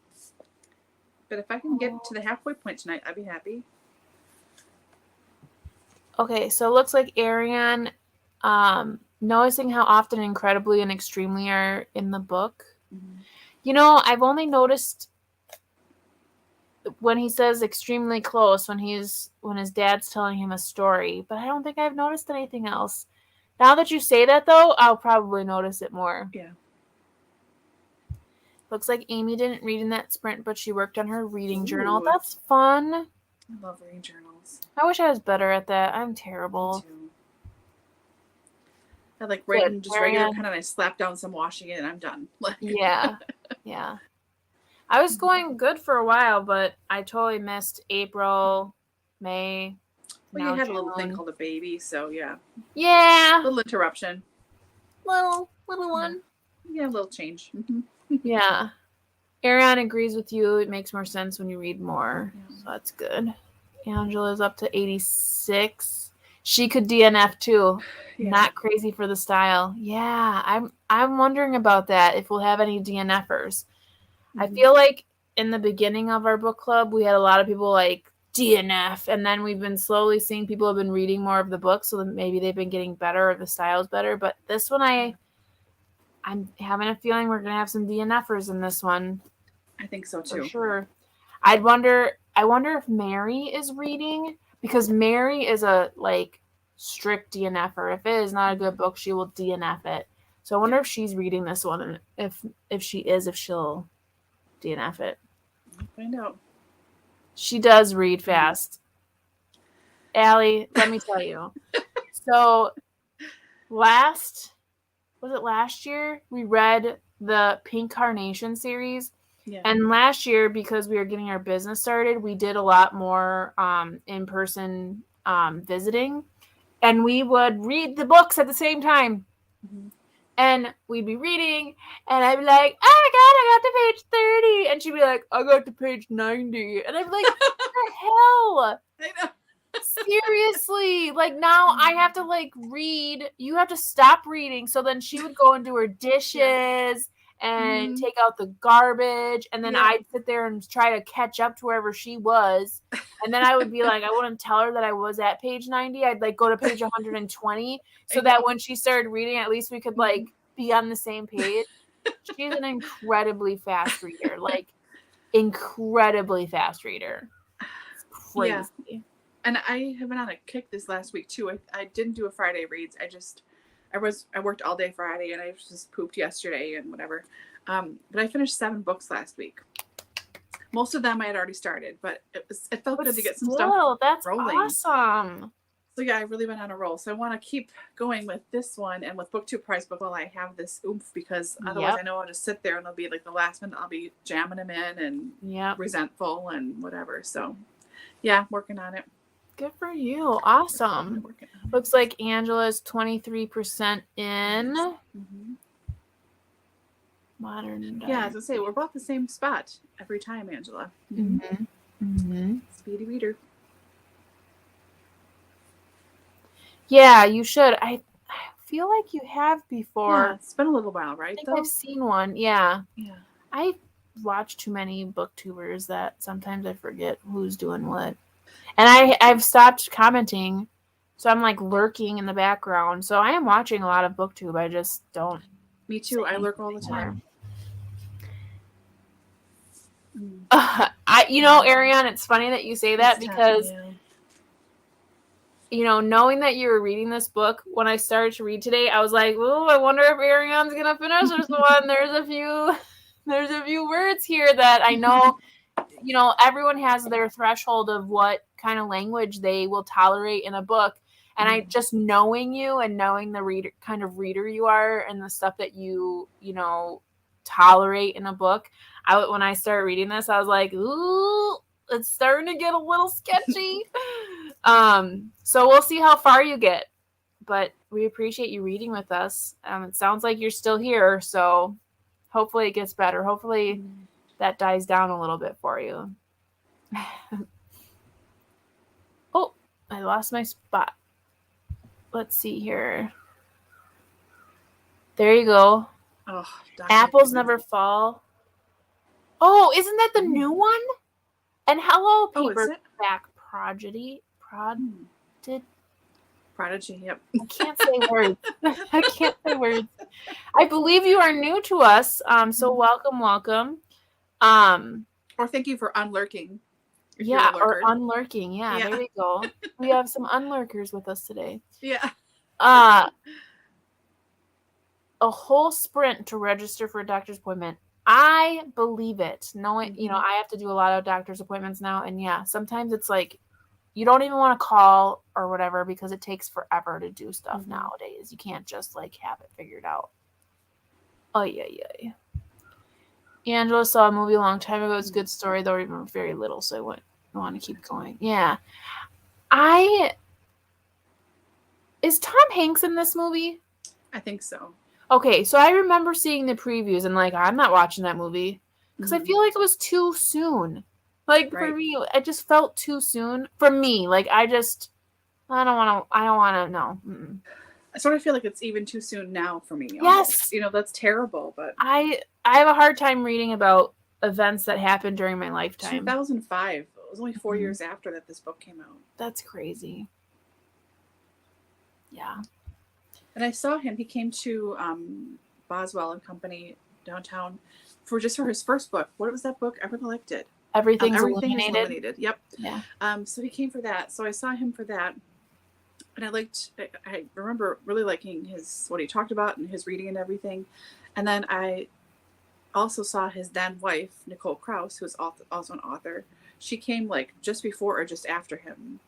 But if I can get to the halfway point tonight, I'd be happy. Okay, so it looks like Ariane, noticing how often incredibly and extremely are in the book. Mm-hmm. You know, I've only noticed when he says extremely close when his dad's telling him a story, but I don't think I've noticed anything else. Now that you say that though, I'll probably notice it more. Yeah. Looks like Amy didn't read in that sprint, but she worked on her reading journal. That's fun. I love reading journals. I wish I was better at that. I'm terrible. Me too. I like writing just regular kind of, I slap down some washing it and I'm done. Yeah. Yeah. I was going good for a while, but I totally missed April, May. Well, you had a little thing called a baby, so yeah. Yeah. Little interruption. Little one. Yeah, a little change. Mm-hmm. Yeah. Ariane agrees with you. It makes more sense when you read more. Yeah. So that's good. Angela's up to 86. She could DNF too. Yeah. Not crazy for the style. Yeah, I'm wondering about that, if we'll have any DNFers. Mm-hmm. I feel like in the beginning of our book club, we had a lot of people like DNF, and then we've been slowly seeing people have been reading more of the book, so maybe they've been getting better or the style's better. But this one, I'm having a feeling we're going to have some DNFers in this one. I think so too. For sure. I wonder if Mary is reading, because Mary is a like strict DNFer. If it is not a good book, she will DNF it. So I wonder if she's reading this one, and if she is, if she'll DNF it. I'll find out. She does read fast. Allie, let me tell you. So last year we read the Pink Carnation series. Yeah. And last year, because we were getting our business started, we did a lot more in-person visiting. And we would read the books at the same time. Mm-hmm. And we'd be reading, and I'd be like, oh my God, I got to page 30. And she'd be like, I got to page 90. And I'd be like, what the hell? I know. Seriously, like now I have to like read. You have to stop reading. So then she would go and do her dishes and take out the garbage, and then I'd sit there and try to catch up to wherever she was. And then I would be like, I wouldn't tell her that I was at page 90. I'd like go to page 120 so that when she started reading, at least we could like be on the same page. She's an incredibly fast reader, like incredibly fast reader. It's crazy. Yeah. And I have been on a kick this last week too. I didn't do a Friday reads. I worked all day Friday and I just pooped yesterday and whatever. But I finished 7 books last week. Most of them I had already started, but it felt good to get some stuff that's rolling. Awesome. So yeah, I've really been on a roll. So I want to keep going with this one and with book 2 prize book while I have this oomph, because otherwise I know I'll just sit there and it'll be like the last minute I'll be jamming them in and resentful and whatever. So yeah, working on it. Good for you. Awesome. Looks like Angela's 23% in. Mm-hmm. Modern. Yeah, as I say, we're about the same spot every time, Angela. Mm-hmm. Mm-hmm. Speedy reader. Yeah, you should. I feel like you have before. Yeah, it's been a little while, right? I think I've seen one. Yeah. Yeah. I watch too many booktubers that sometimes I forget who's doing what. And I've stopped commenting, so I'm like lurking in the background. So I am watching a lot of booktube. I just don't. Me too. I lurk all the time. Ariane, it's funny that you say that because, knowing that you were reading this book, when I started to read today, I was like, oh, I wonder if Ariane's going to finish this one. There's a few words here that I know, everyone has their threshold of what kind of language they will tolerate in a book. And I just knowing you and knowing the kind of reader you are and the stuff that you tolerate in a book, when I started reading this, I was like, ooh, it's starting to get a little sketchy. So we'll see how far you get, but we appreciate you reading with us. It sounds like you're still here, so hopefully it gets better. Hopefully that dies down a little bit for you. Oh, I lost my spot. Let's see here. There you go. Oh, Apples never fall. Oh, isn't that the new one? And hello, paperback prodigy. Prodigy, yep. I can't say words. I believe you are new to us, so welcome. Or thank you for unlurking. Yeah, or unlurking. Yeah, there we go. We have some unlurkers with us today. Yeah. A whole sprint to register for a doctor's appointment. I believe it. Knowing, I have to do a lot of doctor's appointments now, and yeah, sometimes it's like you don't even want to call or whatever because it takes forever to do stuff nowadays. You can't just like have it figured out. Oh yeah. Angela saw a movie a long time ago. It's a good story, though I remember very little, so I want to keep going. Yeah. Is Tom Hanks in this movie? I think so. Okay, so I remember seeing the previews and like I'm not watching that movie because I feel like it was too soon. Like for me, it just felt too soon for me. Like I don't want to know. I sort of feel like it's even too soon now for me. Yes, that's terrible. But I have a hard time reading about events that happened during my lifetime. 2005. It was only 4 years after that this book came out. That's crazy. Yeah. And I saw him. He came to Boswell and Company downtown for his first book. What was that book? I really liked it. Everything is Illuminated. Yep. Yeah. So he came for that. So I saw him for that, and I remember really liking what he talked about and his reading and everything. And then I also saw his then wife, Nicole Krauss, who is also an author. She came like just before or just after him.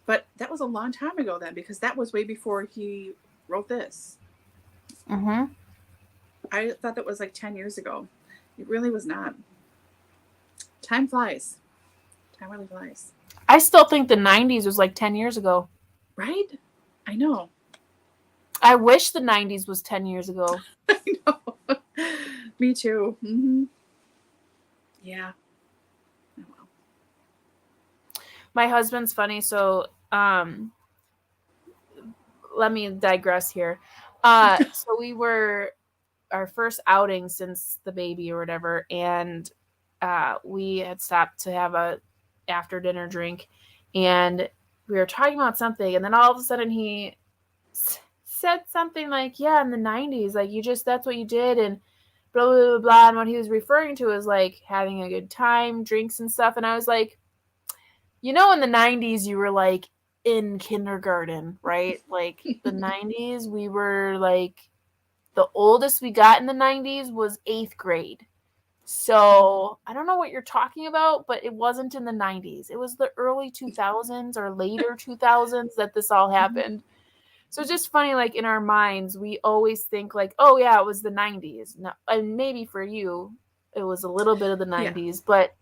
But that was a long time ago then, because that was way before he wrote this. Mm-hmm. I thought that was like 10 years ago. It really was not. Time flies. Time really flies. I still think the 90s was like 10 years ago. Right? I know. I wish the 90s was 10 years ago. I know. Me too. Mm-hmm. Yeah. Oh, well. My husband's funny, so let me digress here. So we were our first outing since the baby or whatever, and we had stopped to have a after dinner drink, and we were talking about something, and then all of a sudden he said something like, yeah, in the 90s, like that's what you did, and blah, blah, blah, blah. And what he was referring to is like having a good time, drinks and stuff. And I was like, in the 90s, you were like in kindergarten, right? Like the 90s, we were like, the oldest we got in the 90s was 8th grade. So I don't know what you're talking about, but it wasn't in the 90s. It was the early 2000s or later 2000s that this all happened. So it's just funny, like in our minds, we always think like, oh yeah, it was the 90s. No, and maybe for you, it was a little bit of the 90s, but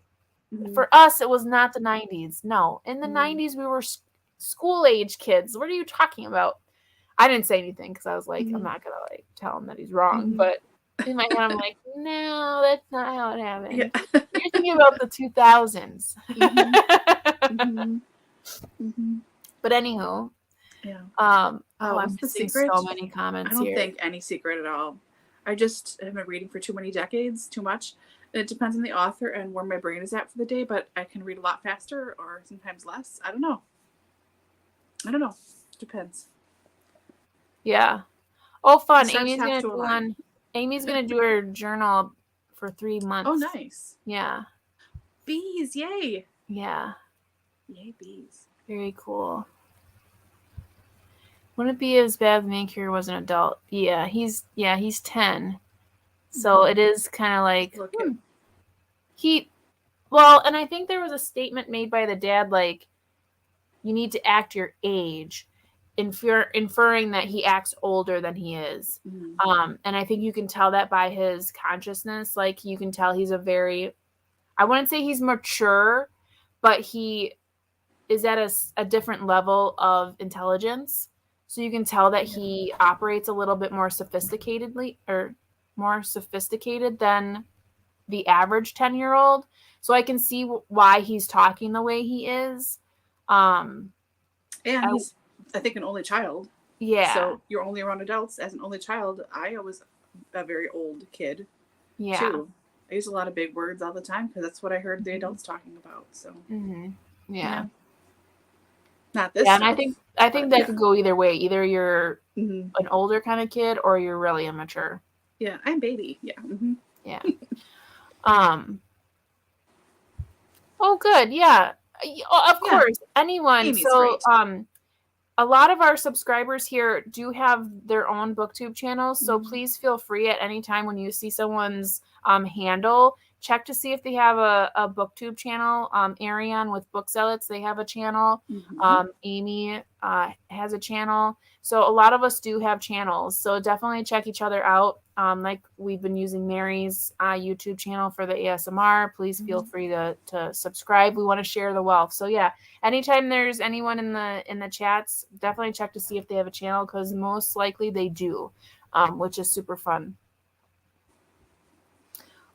for us, it was not the 90s. No, in the 90s, we were school age kids. What are you talking about? I didn't say anything because I was like, I'm not gonna like tell him that he's wrong, but in my head, I'm like, no, that's not how it happened. Yeah. You're thinking about the 2000s. But anywho, yeah. I'm missing so many comments. I don't think any secret at all. I just have been reading for too many decades, too much. And it depends on the author and where my brain is at for the day, but I can read a lot faster or sometimes less. I don't know. Depends. Yeah. Oh, fun. The stars have to align. Amy's gonna do her journal for 3 months. Oh, nice. Yeah. Bees, yay. Yeah. Yay, bees. Very cool. Wouldn't it be as bad if the main character was an adult? Yeah, he's 10. So it is kind of like and I think there was a statement made by the dad, like, you need to act your age, inferring that he acts older than he is. And I think you can tell that by his consciousness. Like, you can tell he's I wouldn't say he's mature, but he is at a different level of intelligence. So you can tell that he operates a little bit more sophisticated than the average 10-year-old. So I can see why he's talking the way he is. And he's, I think, an only child. Yeah. So you're only around adults. As an only child, I was a very old kid. Yeah. Too. I use a lot of big words all the time because that's what I heard the adults talking about. So. Yeah. Not this. Yeah, and I think that could go either way. Either you're an older kind of kid or you're really immature. Yeah, I'm baby. Yeah. Yeah. Oh, good. Yeah. Of course. Anyone. Amy's so, great. A lot of our subscribers here do have their own booktube channels. So please feel free at any time when you see someone's handle, check to see if they have a booktube channel. Ariane with Book Zealots, they have a channel. Amy has a channel. So a lot of us do have channels. So definitely check each other out. Like we've been using Mary's YouTube channel for the ASMR. Please feel free to subscribe. We want to share the wealth. So yeah, anytime there's anyone in the chats, definitely check to see if they have a channel, because most likely they do, which is super fun.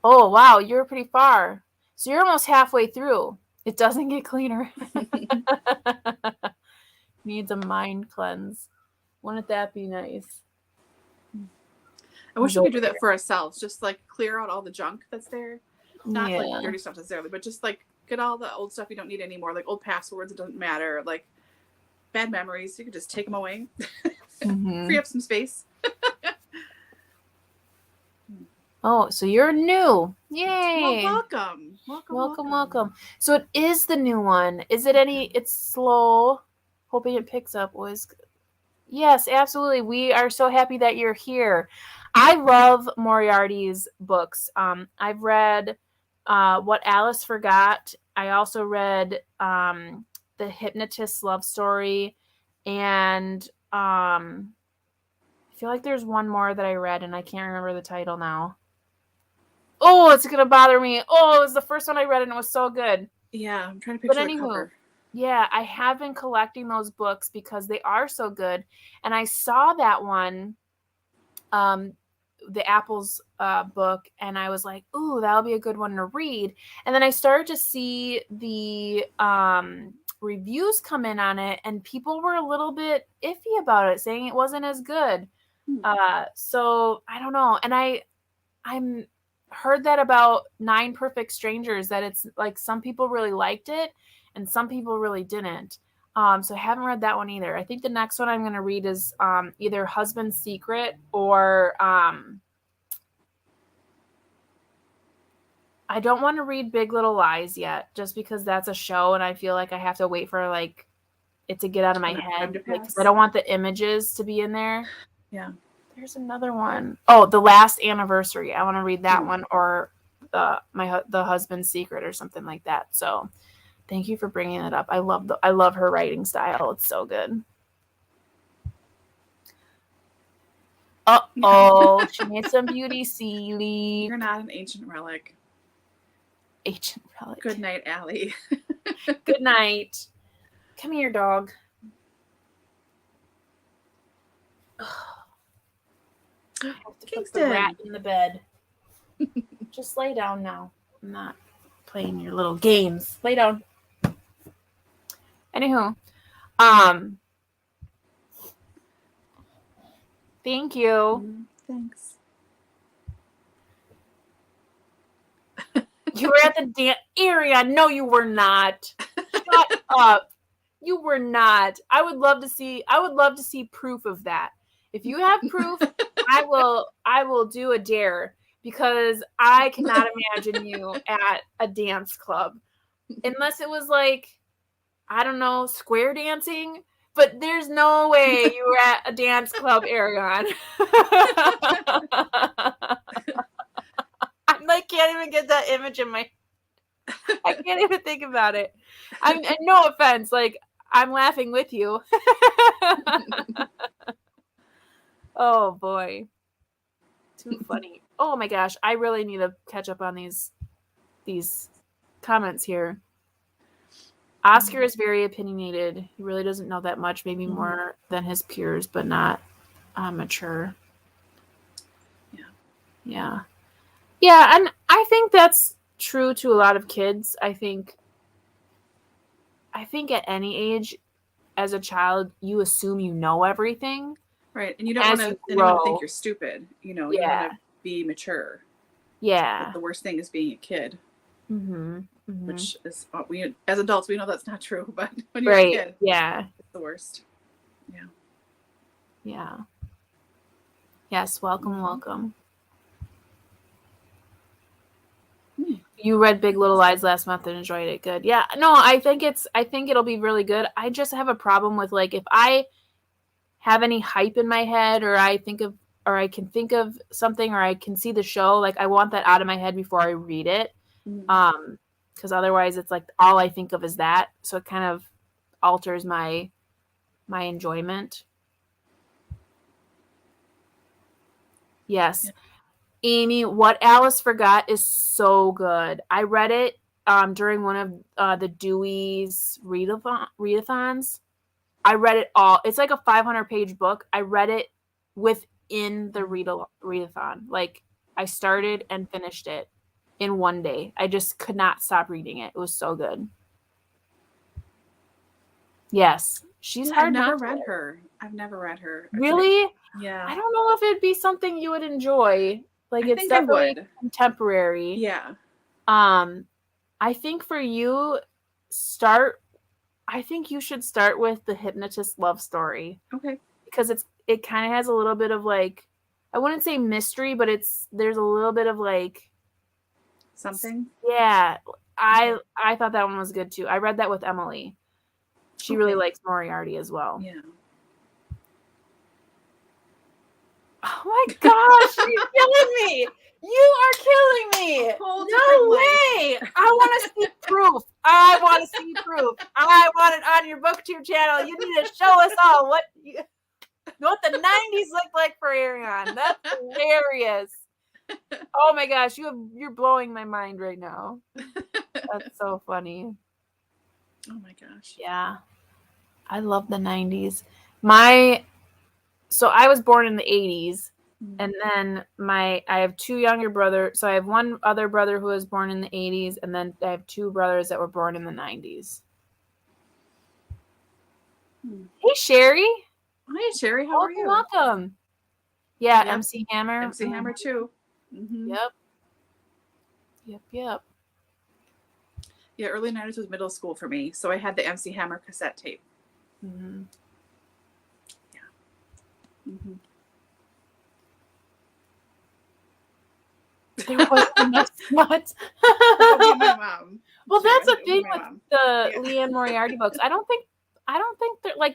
Oh, wow, you're pretty far. So you're almost halfway through. It doesn't get cleaner. Needs a mind cleanse. Wouldn't that be nice? I wish we could do that for ourselves. Just like clear out all the junk that's there. Not like dirty stuff necessarily, but just like get all the old stuff you don't need anymore. Like old passwords, it doesn't matter. Like bad memories, you could just take them away. Free up some space. Oh, so you're new. Yay. Well, welcome. So it is the new one. Is it it's slow. Hoping it picks up. Yes, absolutely. We are so happy that you're here. I love Moriarty's books. I've read What Alice Forgot. I also read The Hypnotist Love Story. And I feel like there's one more that I read and I can't remember the title now. Oh, it's going to bother me. Oh, it was the first one I read and it was so good. Yeah, I'm trying to picture the cover. Yeah, I have been collecting those books because they are so good. And I saw that one, the Apples book, and I was like, ooh, that'll be a good one to read. And then I started to see the reviews come in on it, and people were a little bit iffy about it, saying it wasn't as good. So I don't know. And I'm heard that about 9 Perfect Strangers, that it's like some people really liked it and some people really didn't. So I haven't read that one either. I think the next one I'm going to read is either Husband's Secret or I don't want to read Big Little Lies yet, just because that's a show and I feel like I have to wait for like it to get out of my head. Like, I don't want the images to be in there. Yeah. There's another one. Oh, The Last Anniversary. I want to read that one, or the Husband's Secret or something like that. So thank you for bringing it up. I love her writing style. It's so good. Uh-oh, she made some beauty sleep. You're not an ancient relic. Ancient relic. Good night, Allie. Good night. Come here, dog. I have to put the rat in the bed. Just lay down now. I'm not playing your little games. Lay down. Anywho, thank you. Thanks. You were at the dance area. No, you were not. Shut up. You were not. I would love to see proof of that. If you have proof, I will do a dare, because I cannot imagine you at a dance club. Unless it was like, I don't know, square dancing, but there's no way you were at a dance club, Aragon. I can't even get that image in my. I can't even think about it. And no offense, like, I'm laughing with you. Oh boy, too funny. Oh my gosh, I really need to catch up on these comments here. Oscar is very opinionated. He really doesn't know that much, maybe more than his peers, but not mature. Yeah. And I think that's true to a lot of kids. I think at any age, as a child, you assume you know everything. Right. And you don't want anyone to think you're stupid. You know, you want to be mature. Yeah. But the worst thing is being a kid. Mm-hmm. Which is, we as adults, we know that's not true, but when you're a kid, it's the worst. Yeah. Yes, welcome. You read Big Little Lies last month and enjoyed it. Good. Yeah. No, I think it'll be really good. I just have a problem with, like, if I have any hype in my head, or I can think of something, or I can see the show, like, I want that out of my head before I read it. Because otherwise it's like all I think of is that. So it kind of alters my enjoyment. Yes. Yeah. Amy, What Alice Forgot is so good. I read it during one of the Dewey's readathons. I read it all. It's like a 500-page book. I read it within the readathon. Like, I started and finished it in one day. I just could not stop reading it. It was so good. She's hard. I've never read her. Really? Yeah. I don't know if it'd be something you would enjoy. Like, it's definitely contemporary. Yeah. I think for you, I think you should start with the Hypnotist love story. Okay. Because it kind of has a little bit of, like, I wouldn't say mystery, but there's a little bit of, like, something. Yeah. I thought that one was good too. I read that with Emily. She really likes Moriarty as well. Yeah. Oh my gosh, you're killing me. You are killing me. No way. I want to see proof. I want it on your BookTube channel. You need to show us all what the 90s looked like for Arion. That's hilarious. Oh my gosh, you're blowing my mind right now. That's so funny. Oh my gosh. Yeah. I love the 90s. So I was born in the 80s, and then I have two younger brothers. So I have one other brother who was born in the 80s, and then I have two brothers that were born in the 90s. Hey, Sherry. Hi, Sherry. How are you? Welcome. Yeah, yep. MC Hammer. MC Hammer too. Mm-hmm. Yep. Yeah, early 90s was middle school for me, so I had the MC Hammer cassette tape. Mm-hmm. Mm-hmm. What? My mom. Well, that's the thing with the Leanne Moriarty books. I don't think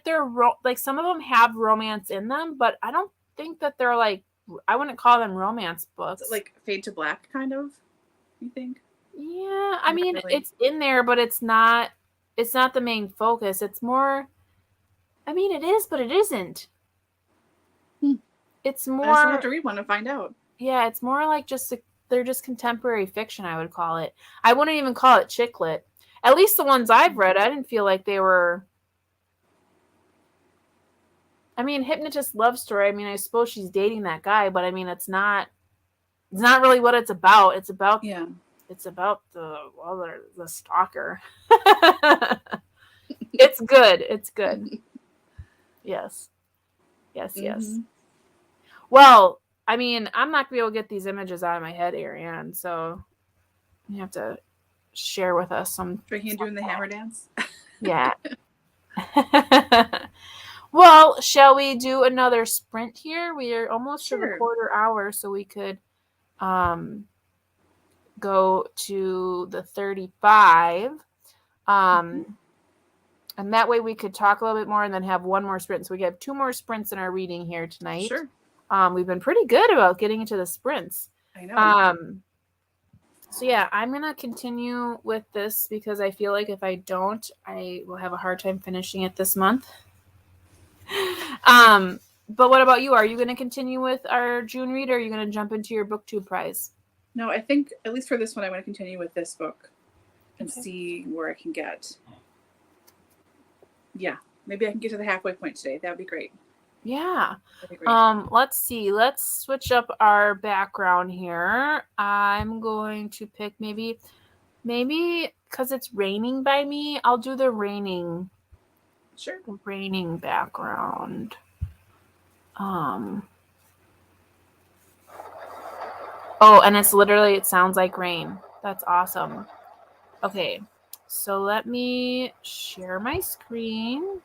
they're like, some of them have romance in them, but I don't think that they're, like, I wouldn't call them romance books. Like Fade to Black, kind of. You think? Yeah, I mean, really. It's in there, but it's not the main focus. It's more. I mean, it is, but it isn't. It's more. I still have to read one to find out. Yeah, it's more like they're just contemporary fiction, I would call it. I wouldn't even call it chick lit. At least the ones I've read, I didn't feel like they were. I mean, Hypnotist love story. I mean, I suppose she's dating that guy, but I mean, it's not really what it's about. It's about the stalker. It's good. It's good. Yes. Mm-hmm. Well, I mean, I'm not going to be able to get these images out of my head, Ariane. So You have to share with us some. Drinking and doing the hammer dance. Yeah. Well, shall we do another sprint here? We are almost to the quarter hour, so we could go to the 35. And that way we could talk a little bit more and then have one more sprint. So we have 2 more sprints in our reading here tonight. Sure. We've been pretty good about getting into the sprints. I know. So yeah, I'm going to continue with this because I feel like if I don't, I will have a hard time finishing it this month. But what about you? Are you going to continue with our June read, or are you going to jump into your BookTube prize? No, I think at least for this one, I want to continue with this book and see where I can get. Yeah, maybe I can get to the halfway point today. That would be great. Yeah. Let's see. Let's switch up our background here. I'm going to pick maybe because it's raining by me, I'll do the raining. Sure. The raining background. Oh, and it's literally, it sounds like rain. That's awesome. Okay. So let me share my screen.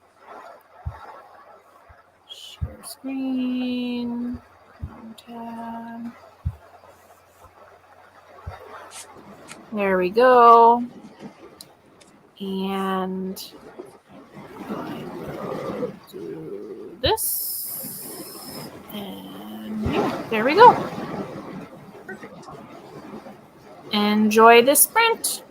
Share screen. Tab. There we go. And I will do this. And yeah, there we go. Perfect. Enjoy the sprint.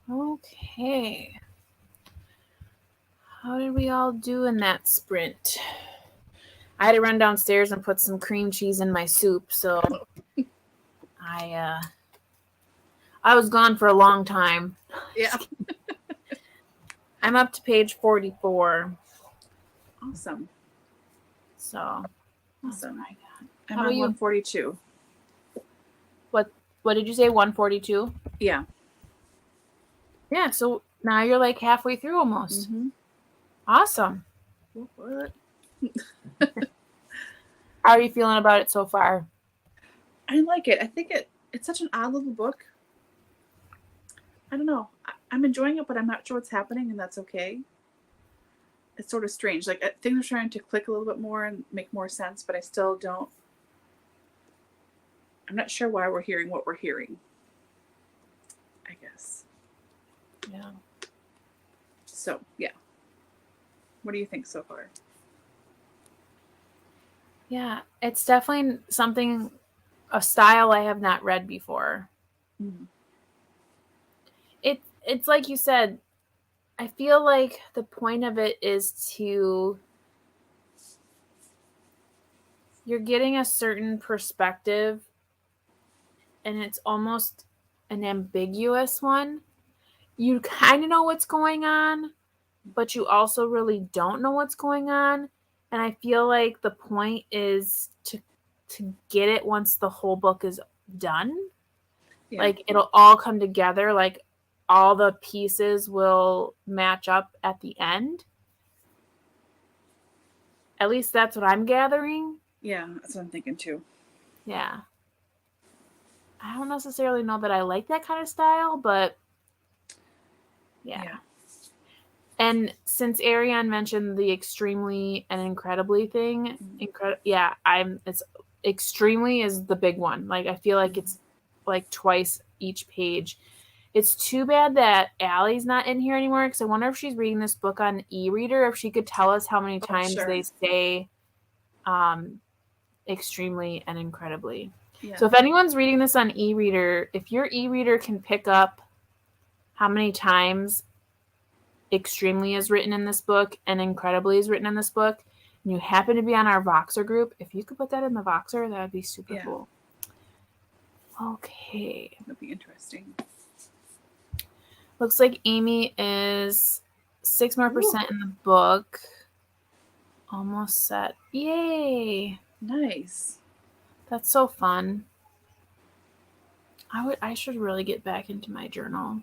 Okay. How did we all do in that sprint? I had to run downstairs and put some cream cheese in my soup, so I was gone for a long time. Yeah. I'm up to page 44. Awesome. So Awesome. I'm How on about you? 142. What did you say? 142? Yeah. Yeah, so now you're like halfway through almost. Mm-hmm. Awesome. What? How are you feeling about it so far? I like it. I think it's such an odd little book. I don't know. I'm enjoying it, but I'm not sure what's happening, and that's okay. It's sort of strange. Like things are trying to click a little bit more and make more sense, but I still don't. I'm not sure why we're hearing what we're hearing. I guess. Yeah. So, yeah. What do you think so far? Yeah, it's definitely something, a style I have not read before. Mm-hmm. It's like you said, I feel like the point of it is to, you're getting a certain perspective, and it's almost an ambiguous one. You kind of know what's going on, but you also really don't know what's going on. And I feel like the point is to get it once the whole book is done. Yeah. Like it'll all come together, like all the pieces will match up at the end. At least that's what I'm gathering. Yeah, that's what I'm thinking too. Yeah. I don't necessarily know that I like that kind of style, but yeah. And since Ariane mentioned the extremely and incredibly thing, it's extremely is the big one. Like I feel like it's like twice each page. It's too bad that Allie's not in here anymore, because I wonder if she's reading this book on e-reader, if she could tell us how many times they say extremely and incredibly. Yeah. So if anyone's reading this on e-reader, if your e-reader can pick up how many times extremely is written in this book and incredibly is written in this book, and you happen to be on our Voxer group, if you could put that in the Voxer, that would be super cool. Okay. That'd be interesting. Looks like Amy is 6% more in the book. Almost set. Yay. Nice. That's so fun. I should really get back into my journal.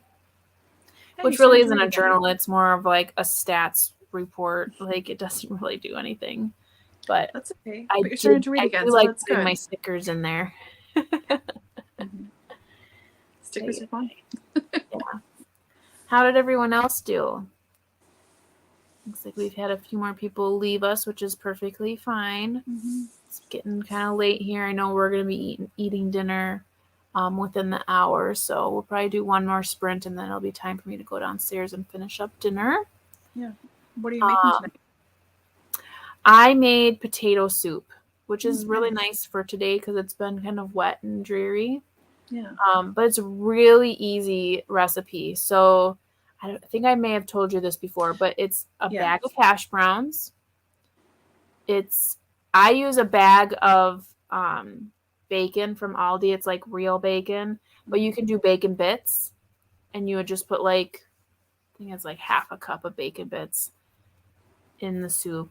Which really isn't a journal. It's more of like a stats report. Like it doesn't really do anything. But that's okay. But you're starting to read again, so that's good. My stickers in there. Mm-hmm. Stickers are fun. Yeah. How did everyone else do? Looks like we've had a few more people leave us, which is perfectly fine. Mm-hmm. It's getting kind of late here. I know we're going to be eating dinner within the hour, so we'll probably do one more sprint, and then it'll be time for me to go downstairs and finish up dinner. Yeah. What are you making tonight? I made potato soup, which is really nice for today because it's been kind of wet and dreary. Yeah. But it's a really easy recipe. So I think I may have told you this before, but it's a bag of hash browns. I use a bag of bacon from Aldi. It's like real bacon, but you can do bacon bits, and you would just put I think it's like half a cup of bacon bits in the soup.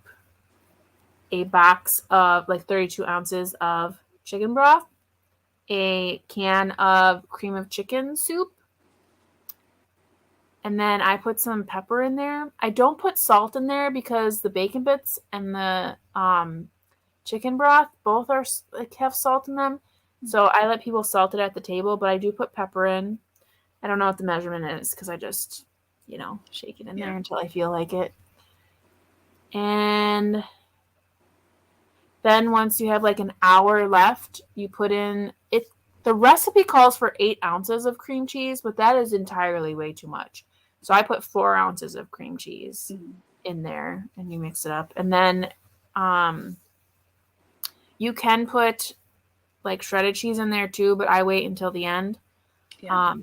A box of 32 ounces of chicken broth, a can of cream of chicken soup, and then I put some pepper in there. I don't put salt in there because the bacon bits and the chicken broth both are have salt in them. So I let people salt it at the table, but I do put pepper in. I don't know what the measurement is because I just, shake it in there until I feel like it. And then once you have an hour left, you put in it. The recipe calls for 8 ounces of cream cheese, but that is entirely way too much. So I put 4 ounces of cream cheese in there, and you mix it up. And then you can put shredded cheese in there too, but I wait until the end. Yeah.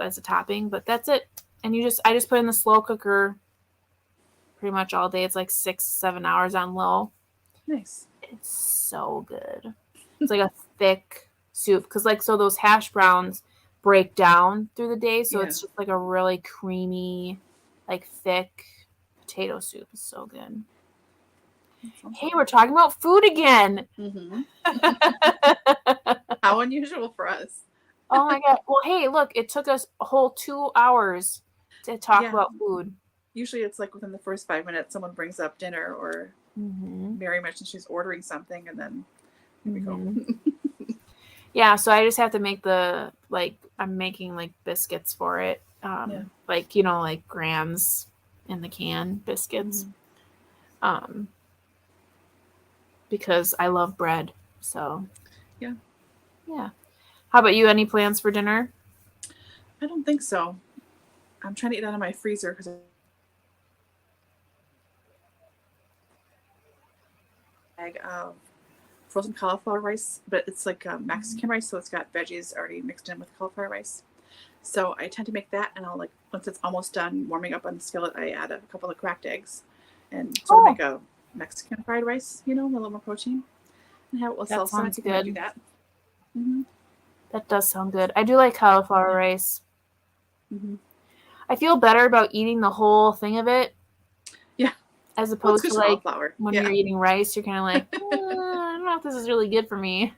as a topping, but that's it. And I just put it in the slow cooker pretty much all day. It's like 6-7 hours on low. Nice. It's so good. It's like a thick soup because so those hash browns break down through the day, so it's just like a really creamy, like thick potato soup. It's so good. Hey, we're talking about food again. Mm-hmm. How unusual for us. Oh my god. Well, hey, look, it took us a whole 2 hours to talk about food. Usually it's like within the first 5 minutes someone brings up dinner or Mary mentions she's ordering something and then here we go. Yeah, so I just have to make I'm making like biscuits for it. Like, like Grams in the can biscuits. Because I love bread. So yeah. How about you? Any plans for dinner? I don't think so. I'm trying to eat out of my freezer because bag of frozen cauliflower rice, but it's like Mexican rice, so it's got veggies already mixed in with cauliflower rice. So I tend to make that, and I'll once it's almost done warming up on the skillet, I add a couple of cracked eggs, and sort of make a Mexican fried rice, a little more protein, and have it with salsa. Sounds good. I do that. That does sound good. I do like cauliflower rice. I feel better about eating the whole thing of it. Yeah. As opposed to when you're eating rice, you're kind of like, I don't know if this is really good for me.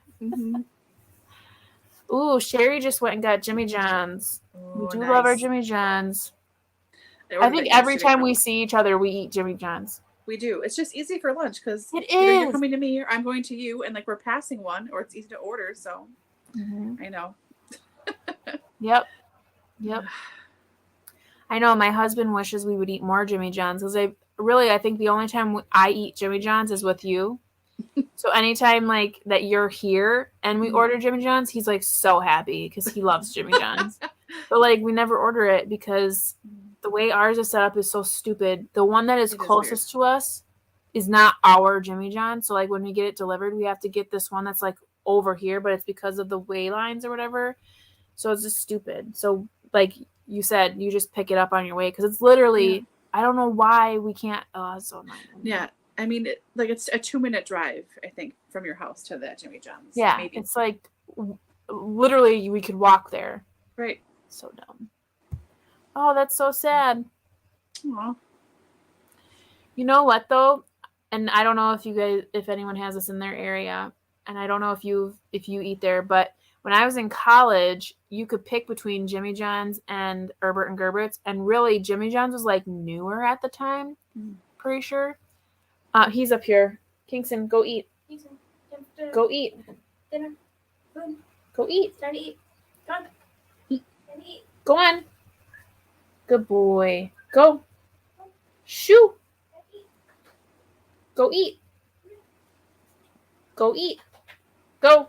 Ooh, Sherry just went and got Jimmy John's. We do love our Jimmy John's. I think every time we see each other, we eat Jimmy John's. We do. It's just easy for lunch because either you're coming to me or I'm going to you, and we're passing one, or it's easy to order. So I know. Yep. I know my husband wishes we would eat more Jimmy John's because I think the only time I eat Jimmy John's is with you. So anytime that you're here and we order Jimmy John's, he's so happy because he loves Jimmy John's. But we never order it because the way ours is set up is so stupid. The one that is closest to us is not our Jimmy John's. So when we get it delivered, we have to get this one that's over here, but it's because of the way lines or whatever. So it's just stupid. So you said, you just pick it up on your way because it's literally I don't know why we can't. Oh, it's so annoying. Yeah. I mean, it's a 2-minute drive, I think, from your house to that Jimmy John's. Yeah. Maybe. It's literally we could walk there. Right. So dumb. Oh, that's so sad. Aww. You know what, though? And I don't know if anyone has this in their area, and I don't know if you eat there, but when I was in college, you could pick between Jimmy John's and Herbert and Gerbert's, and really Jimmy John's was newer at the time. Pretty sure. He's up here. Kingston, go eat. Go eat. Dinner. Food. Go eat. Start to eat. Go on. Eat. Go on. Good boy. Go. Shoo. Go eat. Go eat. Go.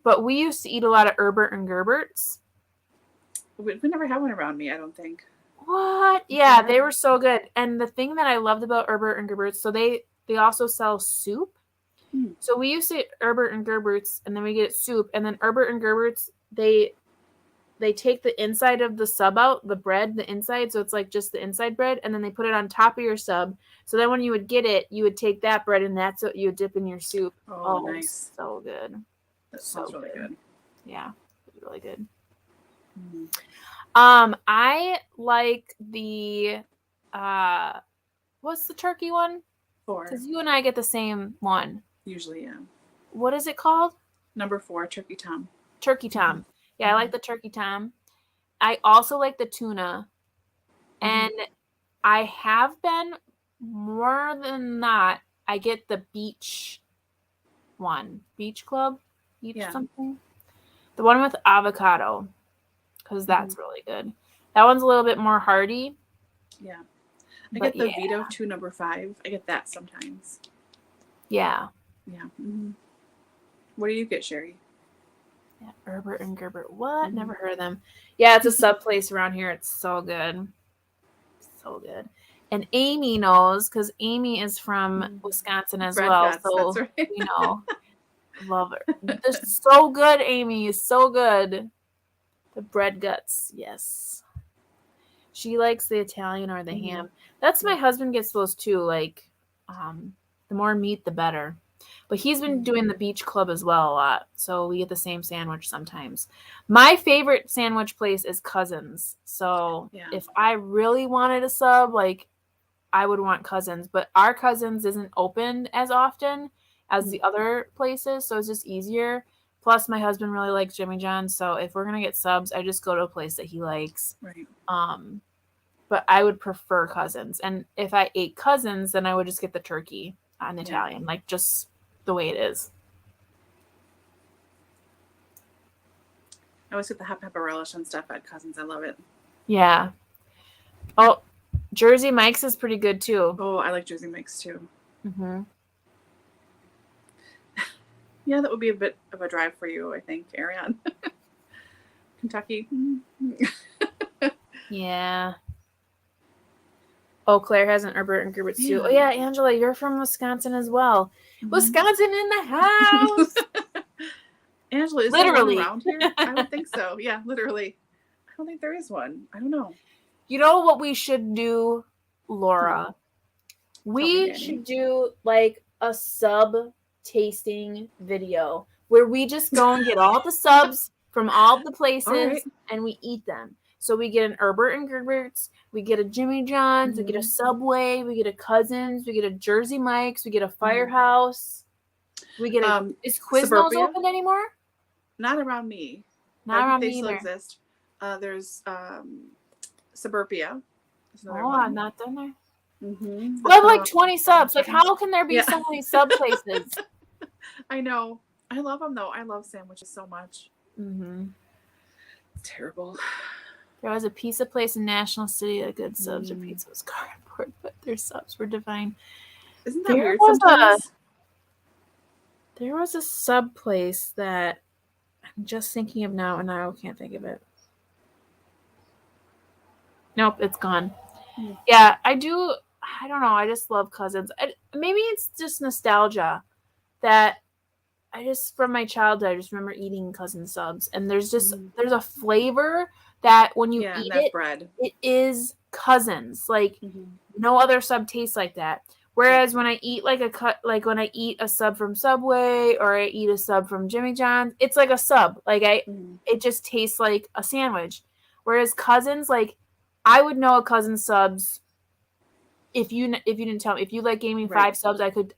But we used to eat a lot of Herbert and Gerbert's. We never had one around me, I don't think. What? Yeah, they were so good. And the thing that I loved about Herbert and Gerbert's, so they also sell soup. So we used to eat Herbert and Gerbert's, and then we get soup. And then Herbert and Gerbert's, they take the inside of the sub out, the bread, the inside, so it's just the inside bread, and then they put it on top of your sub. So then when you would get it, you would take that bread, and that's what you would dip in your soup. Oh nice. So good. That sounds really good. Yeah, it was really good. I like the what's the turkey one? 4. Because you and I get the same one. Usually, yeah. What is it called? Number 4, Turkey Tom. Turkey Tom. Yeah, I like the Turkey Tom. I also like the tuna. And I have been, more than not, I get the beach one. Beach Club? Beach something? The one with avocado. Because that's really good. That one's a little bit more hearty. Yeah. I get the Vito 2 number 5. I get that sometimes. Yeah. Yeah. What do you get, Sherry? Yeah, Herbert and Gerber. What? Never heard of them. Yeah, it's a sub place around here. It's so good. So good. And Amy knows because Amy is from Wisconsin as well. So that's right. you know. Love her. They're so good, Amy. So good. The bread guts. Yes. She likes the Italian or the ham. That's my husband gets those too. Like, the more meat, the better. But he's been doing the beach club as well a lot. So we get the same sandwich sometimes. My favorite sandwich place is Cousins. So if I really wanted a sub, like, I would want Cousins. But our Cousins isn't open as often as the other places. So it's just easier. Plus, my husband really likes Jimmy John's. So if we're going to get subs, I just go to a place that he likes. Right. But I would prefer Cousins. And if I ate Cousins, then I would just get the turkey on Italian. Like, just the way it is. I always get the hot pepper relish and stuff at Cousins. I love it. Yeah. Oh, Jersey Mike's is pretty good too. Oh, I like Jersey Mike's too. Mm-hmm. Yeah, that would be a bit of a drive for you, I think, Ariane. Kentucky. Yeah. Oh, Claire has an Herbert and Gerbert's too. Yeah. Oh, yeah, Angela, you're from Wisconsin as well. Wisconsin in the house. Angela, is literally there one around here? I don't think so. Yeah, literally. I don't think there is one. I don't know. You know what we should do, Laura? We should do like a sub tasting video where we just go and get all the subs from all the places and we eat them. So we get an Herbert and Gerbert's, we get a Jimmy John's, we get a Subway, we get a Cousins, we get a Jersey Mike's, we get a Firehouse. We get a is Quiznos open anymore? Not around me. Not around me they still either. Exist. There's Suburbia. I've not done there. Mm-hmm. I have like 20 subs. Like, how can there be so many sub places? I know. I love them though. I love sandwiches so much. Mm-hmm. Terrible. There was a pizza place in National City that good subs. Their pizza was cardboard, but their subs were divine. Isn't that weird sometimes? There was a sub place that I'm just thinking of now, and I can't think of it. Nope, it's gone. Yeah, I do. I don't know. I just love Cousins. Maybe it's just nostalgia that I just, from my childhood, I just remember eating Cousin subs. And there's just, there's a flavor that when you eat it, bread. It is Cousins. Like, no other sub tastes like that. Whereas when I eat when I eat a sub from Subway or I eat a sub from Jimmy John's, it's like a sub. Like, it just tastes like a sandwich. Whereas Cousins, like, I would know a Cousin subs if you didn't tell me. If you gave me 5 subs, I could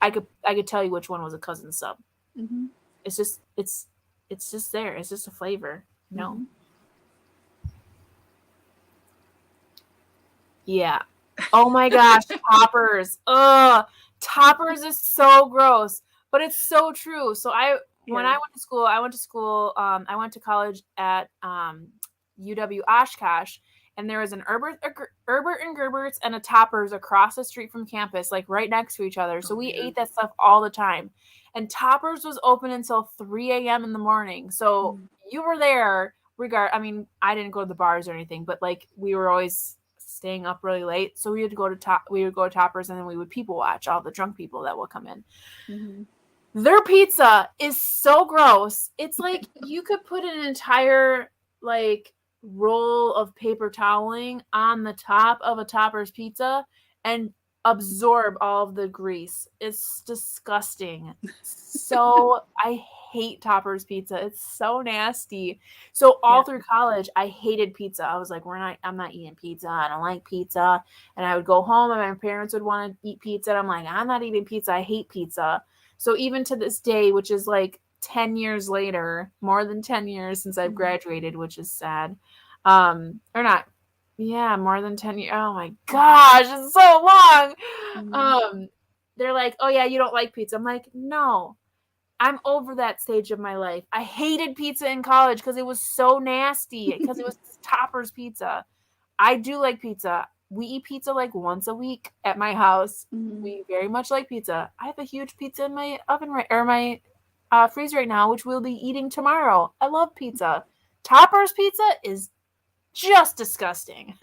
tell you which one was a Cousin sub. Mm-hmm. It's just there. It's just a flavor. No. Yeah. Oh my gosh, Toppers. Ugh. Toppers is so gross, but it's so true. So when I went to school, I went to college at UW Oshkosh. And there was an Herbert and Gerbert's and a Toppers across the street from campus, like right next to each other. So we ate that stuff all the time. And Toppers was open until 3 a.m. in the morning. So you were there. I mean, I didn't go to the bars or anything, but like we were always staying up really late. So we would go to Toppers, and then we would people watch all the drunk people that would come in. Mm-hmm. Their pizza is so gross. It's like you could put an entire roll of paper toweling on the top of a Toppers pizza and absorb all of the grease. It's disgusting. So I hate Toppers pizza. It's so nasty. So all through college, I hated pizza. I was like, I'm not eating pizza. I don't like pizza. And I would go home and my parents would want to eat pizza. And I'm like, I'm not eating pizza. I hate pizza. So even to this day, which is like 10 years later, more than 10 years since I've graduated, which is sad. Or not. Yeah, more than 10 years. Oh my gosh, it's so long. They're like, oh yeah, you don't like pizza. I'm like, no, I'm over that stage of my life. I hated pizza in college because it was so nasty, because it was Toppers pizza. I do like pizza. We eat pizza like once a week at my house. We very much like pizza. I have a huge pizza in my oven my freezer right now, which we'll be eating tomorrow. I love pizza. Toppers pizza is just disgusting.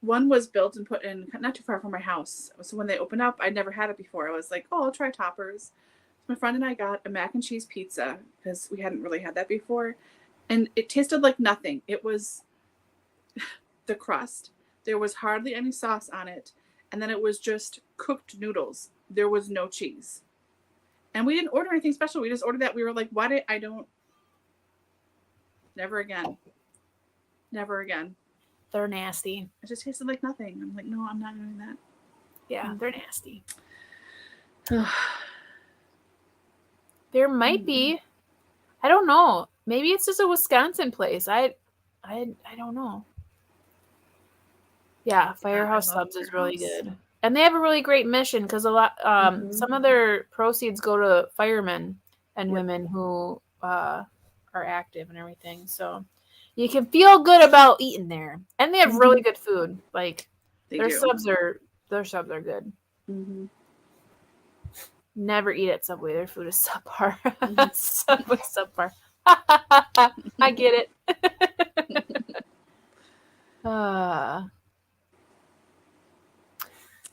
One was built and put in not too far from my house. So when they opened up, I'd never had it before. I was like, oh, I'll try Toppers. my friend and I got a mac and cheese pizza because we hadn't really had that before. And it tasted like nothing. It was the crust. There was hardly any sauce on it. And then it was just cooked noodles. There was no cheese. And we didn't order anything special. We just ordered that. We were like, never again. Never again. They're nasty. It just tasted like nothing. I'm like, no, I'm not doing that. Yeah, they're nasty. There might be. I don't know. Maybe it's just a Wisconsin place. I don't know. Yeah, Firehouse Subs is really good. And they have a really great mission because a lot some of their proceeds go to firemen and women who are active and everything. So you can feel good about eating there. And they have really good food. Like their subs are good. Mm-hmm. Never eat at Subway. Their food is subpar. Subway subpar. I get it.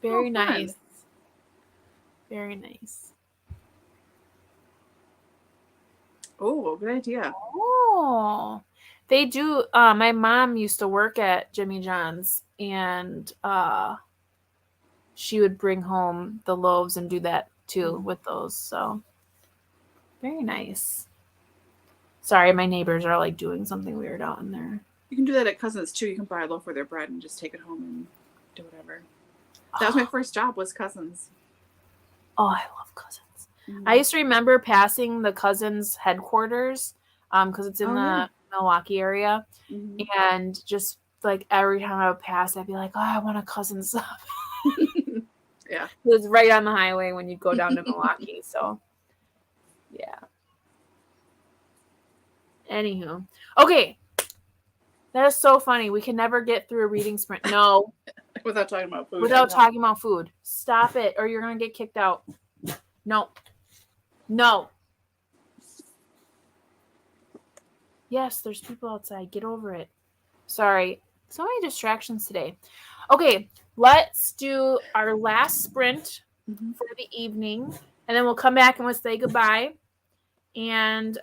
Very nice. Very nice. Oh, good idea. Oh, they do. My mom used to work at Jimmy John's, and she would bring home the loaves and do that too with those. So very nice. Sorry, my neighbors are like doing something weird out in there. You can do that at Cousins too. You can buy a loaf of their bread and just take it home and do whatever. That was my first job, was Cousins. Oh, I love Cousins. I used to remember passing the Cousins headquarters because it's in the Milwaukee area. And just like every time I would pass, I'd be like, oh, I want a Cousins sub. Yeah. It was right on the highway when you go down to Milwaukee. So, yeah. Anywho. Okay. That is so funny. We can never get through a reading sprint. No. Without talking about food. Without talking about food. Stop it, or you're going to get kicked out. No. No. Yes, there's people outside. Get over it. Sorry. So many distractions today. Okay, let's do our last sprint for the evening, and then we'll come back and we'll say goodbye. And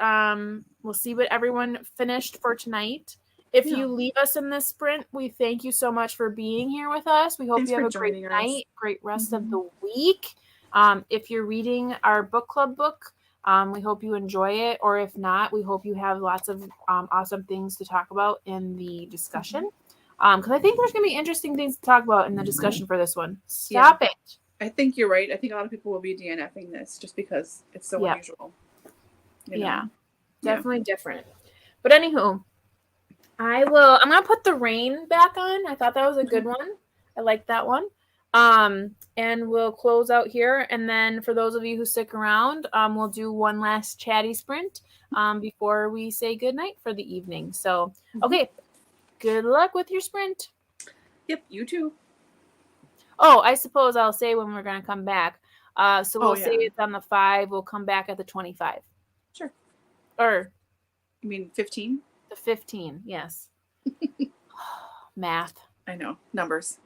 we'll see what everyone finished for tonight. If you leave us in this sprint, we thank you so much for being here with us. We hope you have a great night, great rest of the week. If you're reading our book club book, we hope you enjoy it. Or if not, we hope you have lots of awesome things to talk about in the discussion. Because I think there's going to be interesting things to talk about in the discussion for this one. Stop it. I think you're right. I think a lot of people will be DNFing this just because it's so unusual. You know? Definitely different. But anywho, I'm going to put the rain back on. I thought that was a good one. I like that one. And we'll close out here. And then for those of you who stick around, we'll do one last chatty sprint before we say goodnight for the evening. So, okay. Good luck with your sprint. Yep, you too. Oh, I suppose I'll say when we're going to come back. So we'll say it's on the 5. We'll come back at the 25. Sure. Or you mean 15? The 15, yes. Math. I know. Numbers.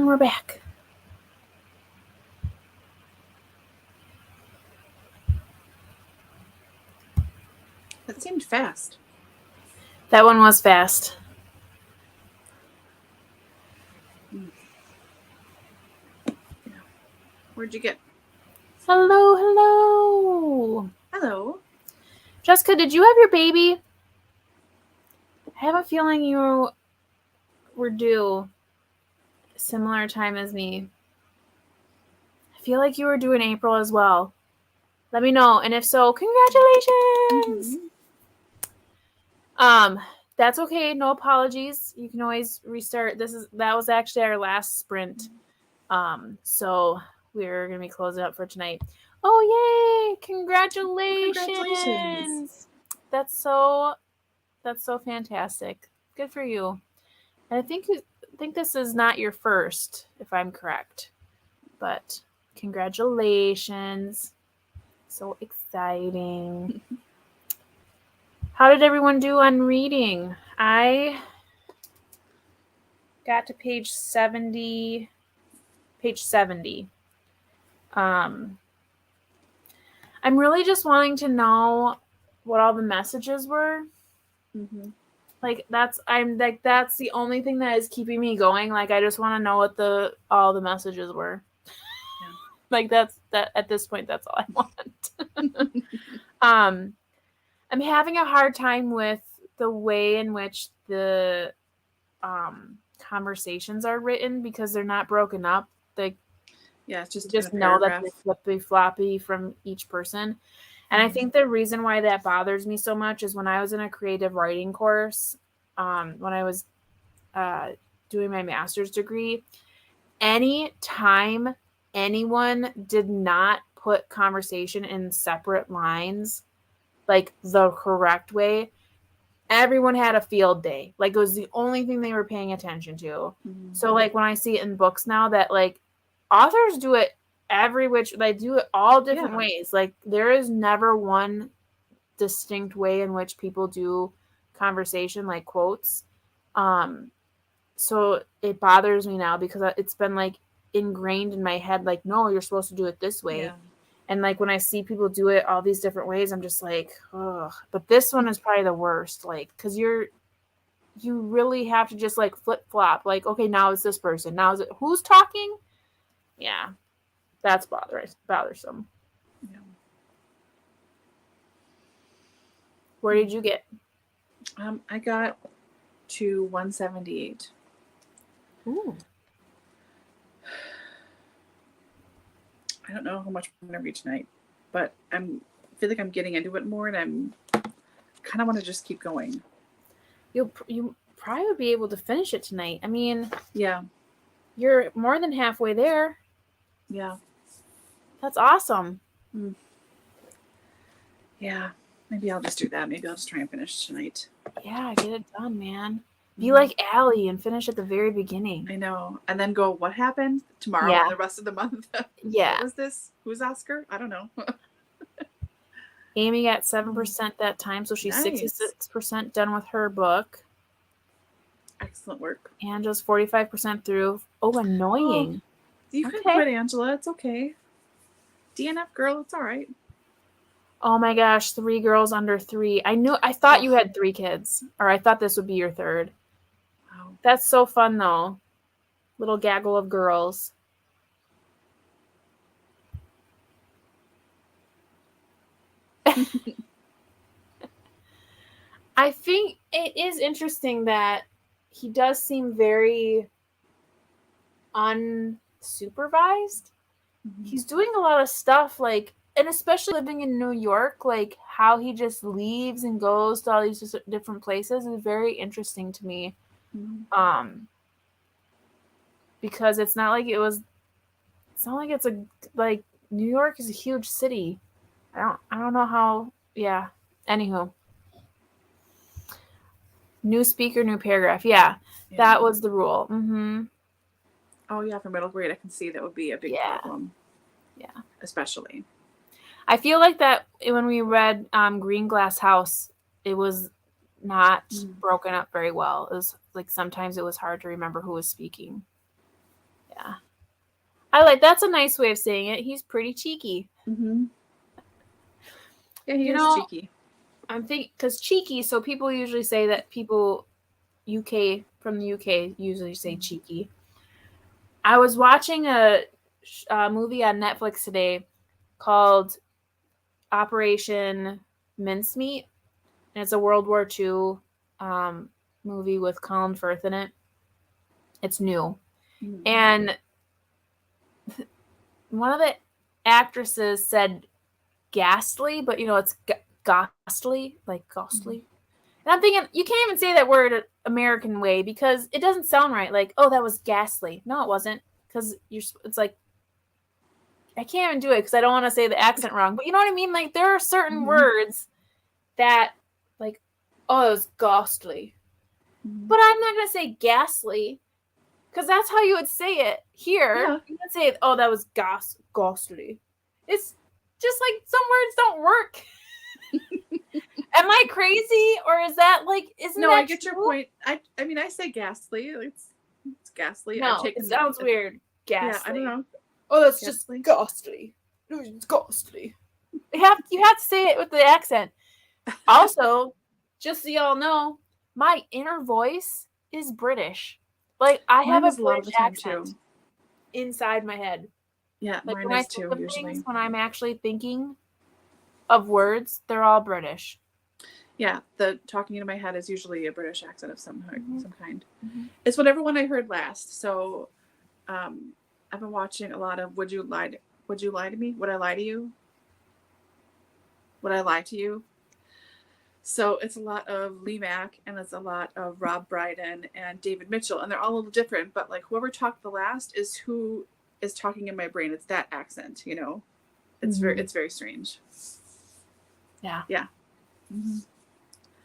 And we're back. That seemed fast. That one was fast. Where'd you get? Hello, hello. Hello. Jessica, did you have your baby? I have a feeling you were due similar time as me. I feel like you were due in April as well. Let me know. And if so, congratulations. That's okay. No apologies. You can always restart. That was actually our last sprint. So we're gonna be closing up for tonight. Oh yay! Congratulations! Congratulations. That's so fantastic. Good for you. And I think this is not your first, if I'm correct. But congratulations. So exciting. How did everyone do on reading? I got to page 70. I'm really just wanting to know what all the messages were. Mm-hmm. That's the only thing that is keeping me going. Like, I just want to know what all the messages were. Yeah. That's at this point, that's all I want. I'm having a hard time with the way in which the conversations are written because they're not broken up. It's just know that they're flippy floppy from each person. And I think the reason why that bothers me so much is when I was in a creative writing course, when I was doing my master's degree, any time anyone did not put conversation in separate lines, like the correct way, everyone had a field day. Like, it was the only thing they were paying attention to. Mm-hmm. So, like, when I see it in books now that, like, authors do it they do it all different ways. Like, there is never one distinct way in which people do conversation, like quotes. So it bothers me now because it's been, like, ingrained in my head, like, no, you're supposed to do it this way. Yeah. And, like, when I see people do it all these different ways, I'm just like, ugh. But this one is probably the worst, like, because you really have to just, like, flip-flop. Like, okay, now it's this person. Now is it who's talking? Yeah, that's bothersome. Yeah. Where did you get? I got to 178. Ooh. I don't know how much I'm going to read tonight, but I feel like I'm getting into it more, and I'm kind of want to just keep going. You probably would be able to finish it tonight. I mean, yeah, you're more than halfway there. Yeah, that's awesome. Yeah, maybe I'll just do that. Maybe I'll just try and finish tonight. Yeah, get it done, man. Be like Allie and finish at the very beginning. I know. And then go, what happened tomorrow and the rest of the month? Yeah. What was this? Who's Oscar? I don't know. Amy got 7% that time, so she's 66% done with her book. Excellent work. Angela's 45% through. Oh, annoying. You can quit, Angela. It's okay. DNF girl, it's all right. Oh my gosh, 3 girls under 3. I thought you had 3 kids, or I thought this would be your third. Wow. That's so fun, though. Little gaggle of girls. I think it is interesting that he does seem very unsupervised. Mm-hmm. He's doing a lot of stuff, like, and especially living in New York, like, how he just leaves and goes to all these different places is very interesting to me. Mm-hmm. Because it's not like it's like New York is a huge city. I don't know how. Yeah. Anywho. New speaker, new paragraph. Yeah. That was the rule. Mm-hmm. Oh, yeah, for middle grade, I can see that would be a big problem. Yeah. Especially. I feel like that when we read Green Glass House, it was not broken up very well. It was like sometimes it was hard to remember who was speaking. Yeah. I like, that's a nice way of saying it. He's pretty cheeky. Mm-hmm. Yeah, he is cheeky. I'm thinking, because cheeky, so people usually say that people from the UK usually say cheeky. I was watching a movie on Netflix today called Operation Mincemeat, and it's a World War II movie with Colin Firth in it. It's new. Mm-hmm. And one of the actresses said ghastly, but it's ghastly, like ghastly. Mm-hmm. And I'm thinking, you can't even say that word American way because it doesn't sound right. Like, oh, that was ghastly. No, it wasn't. Because it's like, I can't even do it because I don't want to say the accent wrong. But you know what I mean? Like, there are certain words that, like, oh, it was ghastly. Mm-hmm. But I'm not going to say ghastly because that's how you would say it here. Yeah. You would say, oh, that was ghastly. It's just like some words don't work. Am I crazy, or is that like? Isn't no? That I get true? your point. I mean, I say ghastly. It's ghastly. No, it sounds weird. Ghastly. Yeah, I don't know. Oh, that's ghastly. Just ghastly. It's ghastly. You have to say it with the accent. Also, just so y'all know, my inner voice is British. Like I have a British accent too. Inside my head. Yeah, like mine when is I think too. Of usually, things, when I'm actually thinking of words, they're all British. Yeah, the talking in my head is usually a British accent of some kind. Mm-hmm. It's what everyone I heard last. So, I've been watching a lot of Would You Lie to Me? Would I Lie to You? Would I Lie to You? So it's a lot of Lee Mack and it's a lot of Rob Brydon and David Mitchell, and they're all a little different. But like whoever talked the last is who is talking in my brain. It's that accent, It's very strange. Yeah. Yeah. Mm-hmm.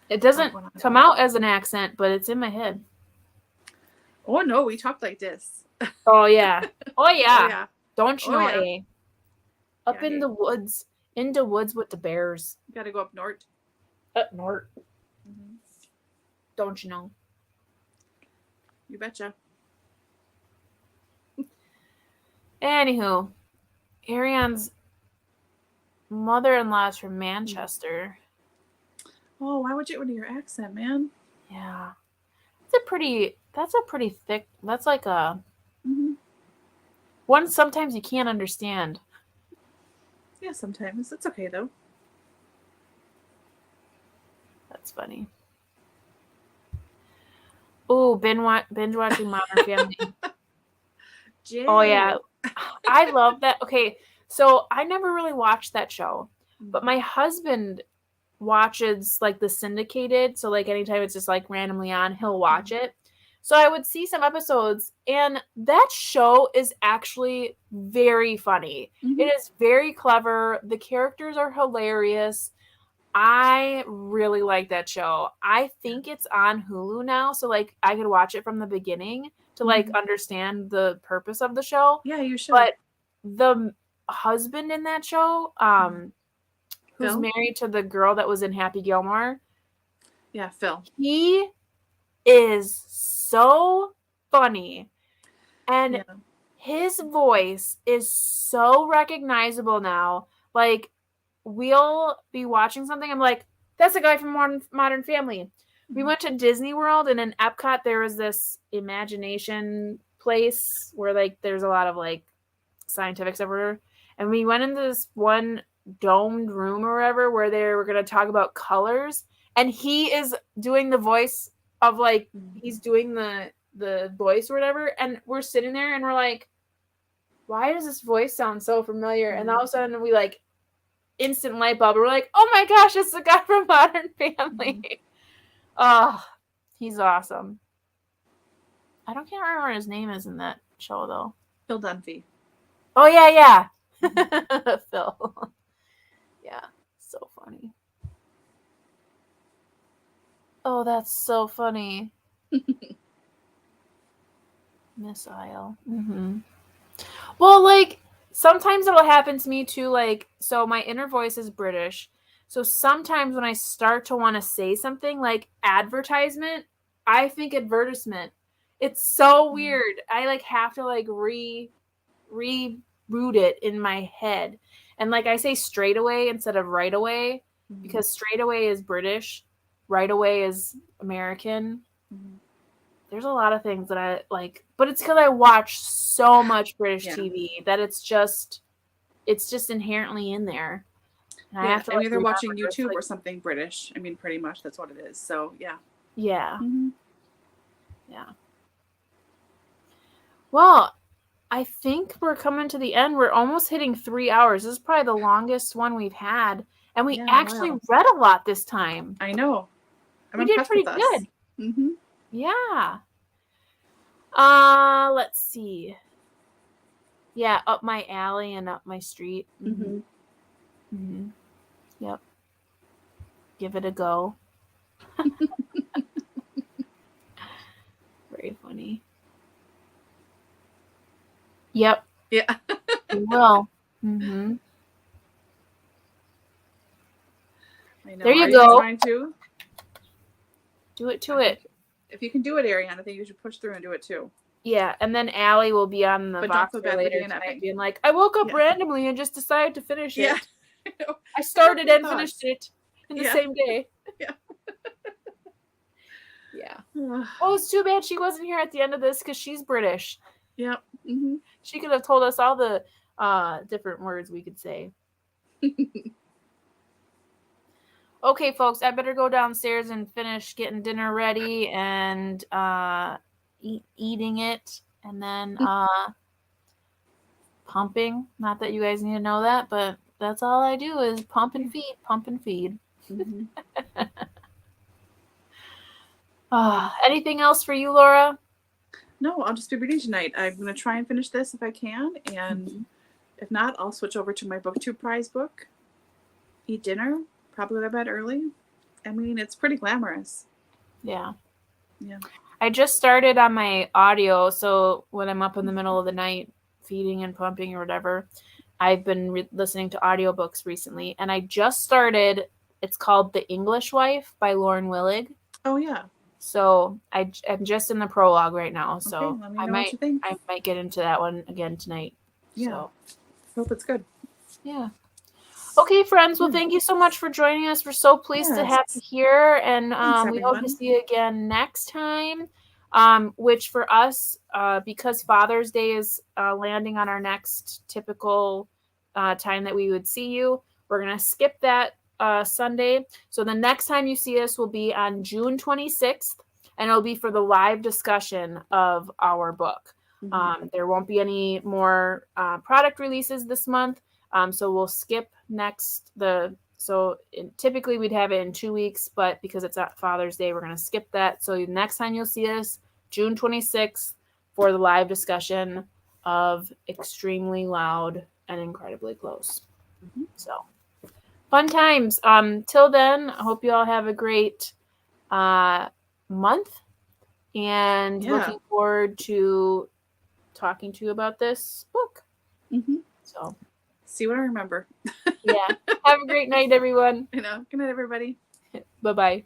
It doesn't come out as an accent, but it's in my head. Oh no, we talk like this. Oh yeah. Oh yeah. Oh, yeah. Don't you know, yeah. Up in the woods, into woods with the bears. You gotta go up north. Up north. Mm-hmm. Don't you know? You betcha. Anywho, Ariane's mother-in-law is from Manchester. Oh, why would you with your accent, man? Yeah. That's a pretty thick, that's like a one sometimes you can't understand. Yeah, sometimes. It's okay though. That's funny. Oh, binge watching Modern Family. Jay. Oh yeah. I love that. Okay, so I never really watched that show, but my husband watches like the syndicated, so like anytime it's just like randomly on, he'll watch it. So I would see some episodes, and that show is actually very funny. Mm-hmm. It is very clever. The characters are hilarious. I really like that show. I think it's on Hulu now, so like I could watch it from the beginning to like understand the purpose of the show. Yeah, you should. But the husband in that show, who's Phil? Married to the girl that was in Happy Gilmore. Yeah, Phil. He is so funny. And his voice is so recognizable now. Like, we'll be watching something. I'm like, that's the guy from Modern Family. We went to Disney World, and in Epcot, there was this imagination place where, like, there's a lot of, like, scientific stuff. And we went into this one domed room or whatever where they were going to talk about colors, and he is doing the voice of like he's doing the voice or whatever, and we're sitting there and we're like, why does this voice sound so familiar? And all of a sudden we like instant light bulb, we're like, oh my gosh, it's the guy from Modern Family. Oh, he's awesome. Can't remember what his name is in that show though. Phil Dunphy. Oh yeah. Phil. Yeah, so funny. Oh, that's so funny. Miss Isle. Mm-hmm. Well, like, sometimes it'll happen to me too, like, so my inner voice is British. So sometimes when I start to want to say something like advertisement, I think advertisement. It's so weird. I like have to like reboot it in my head. And like I say straight away instead of right away because straight away is British, right away is American. There's a lot of things that I like, but it's because I watch so much British TV that it's just inherently in there. And I have to I'm either remember. watching It's YouTube like, or something British. I mean, pretty much that's what it is. So yeah. yeah. Mm-hmm. Yeah. Well, I think we're coming to the end. We're almost hitting 3 hours. This is probably the longest one we've had. And we actually read a lot this time. I know. We did pretty good. Mm-hmm. Yeah. Let's see. Yeah, up my alley and up my street. Mm-hmm. Mm-hmm. Yep. Give it a go. Very funny. Yep. Yeah. We will. Mm-hmm. I know. There you Are go. You trying to? Do it to it. If you can do it, Ariane, I think you should push through and do it too. Yeah, and then Allie will be on the box later tonight being like, I woke up randomly and just decided to finish it. Yeah. I started and finished it in the same day. Yeah. Yeah. Oh, it's too bad she wasn't here at the end of this because she's British. Yeah. Mm-hmm. She could have told us all the different words we could say. Okay, folks, I better go downstairs and finish getting dinner ready and eating it, and then pumping. Not that you guys need to know that, but that's all I do is pump and feed, pump and feed. Mm-hmm. Anything else for you, Laura? No, I'll just be reading tonight. I'm going to try and finish this if I can, and if not, I'll switch over to my BookTube prize book, eat dinner, probably go to bed early. I mean, it's pretty glamorous. Yeah. Yeah. I just started on my audio, so when I'm up in the middle of the night feeding and pumping or whatever, I've been listening to audiobooks recently, and I just started, it's called The English Wife by Lauren Willig. Oh, yeah. So I'm just in the prologue right now, so Okay, let me know what you think. I might get into that one again tonight. Yeah. So. Hope it's good. Yeah. Okay, friends. Well, thank you so much for joining us. We're so pleased to have you here, and we hope to see you again next time. Which for us, because Father's Day is landing on our next typical time that we would see you, we're gonna skip that Sunday. So the next time you see us will be on June 26th, and it'll be for the live discussion of our book. There won't be any more product releases this month. So we'll skip typically we'd have it in 2 weeks, but because it's at Father's Day, we're going to skip that. So next time you'll see us, June 26th, for the live discussion of Extremely Loud and Incredibly Close. So fun times. Till then, I hope you all have a great month, and looking forward to talking to you about this book. So see what I remember. Yeah. Have a great night, everyone. Good night, everybody. Bye-bye.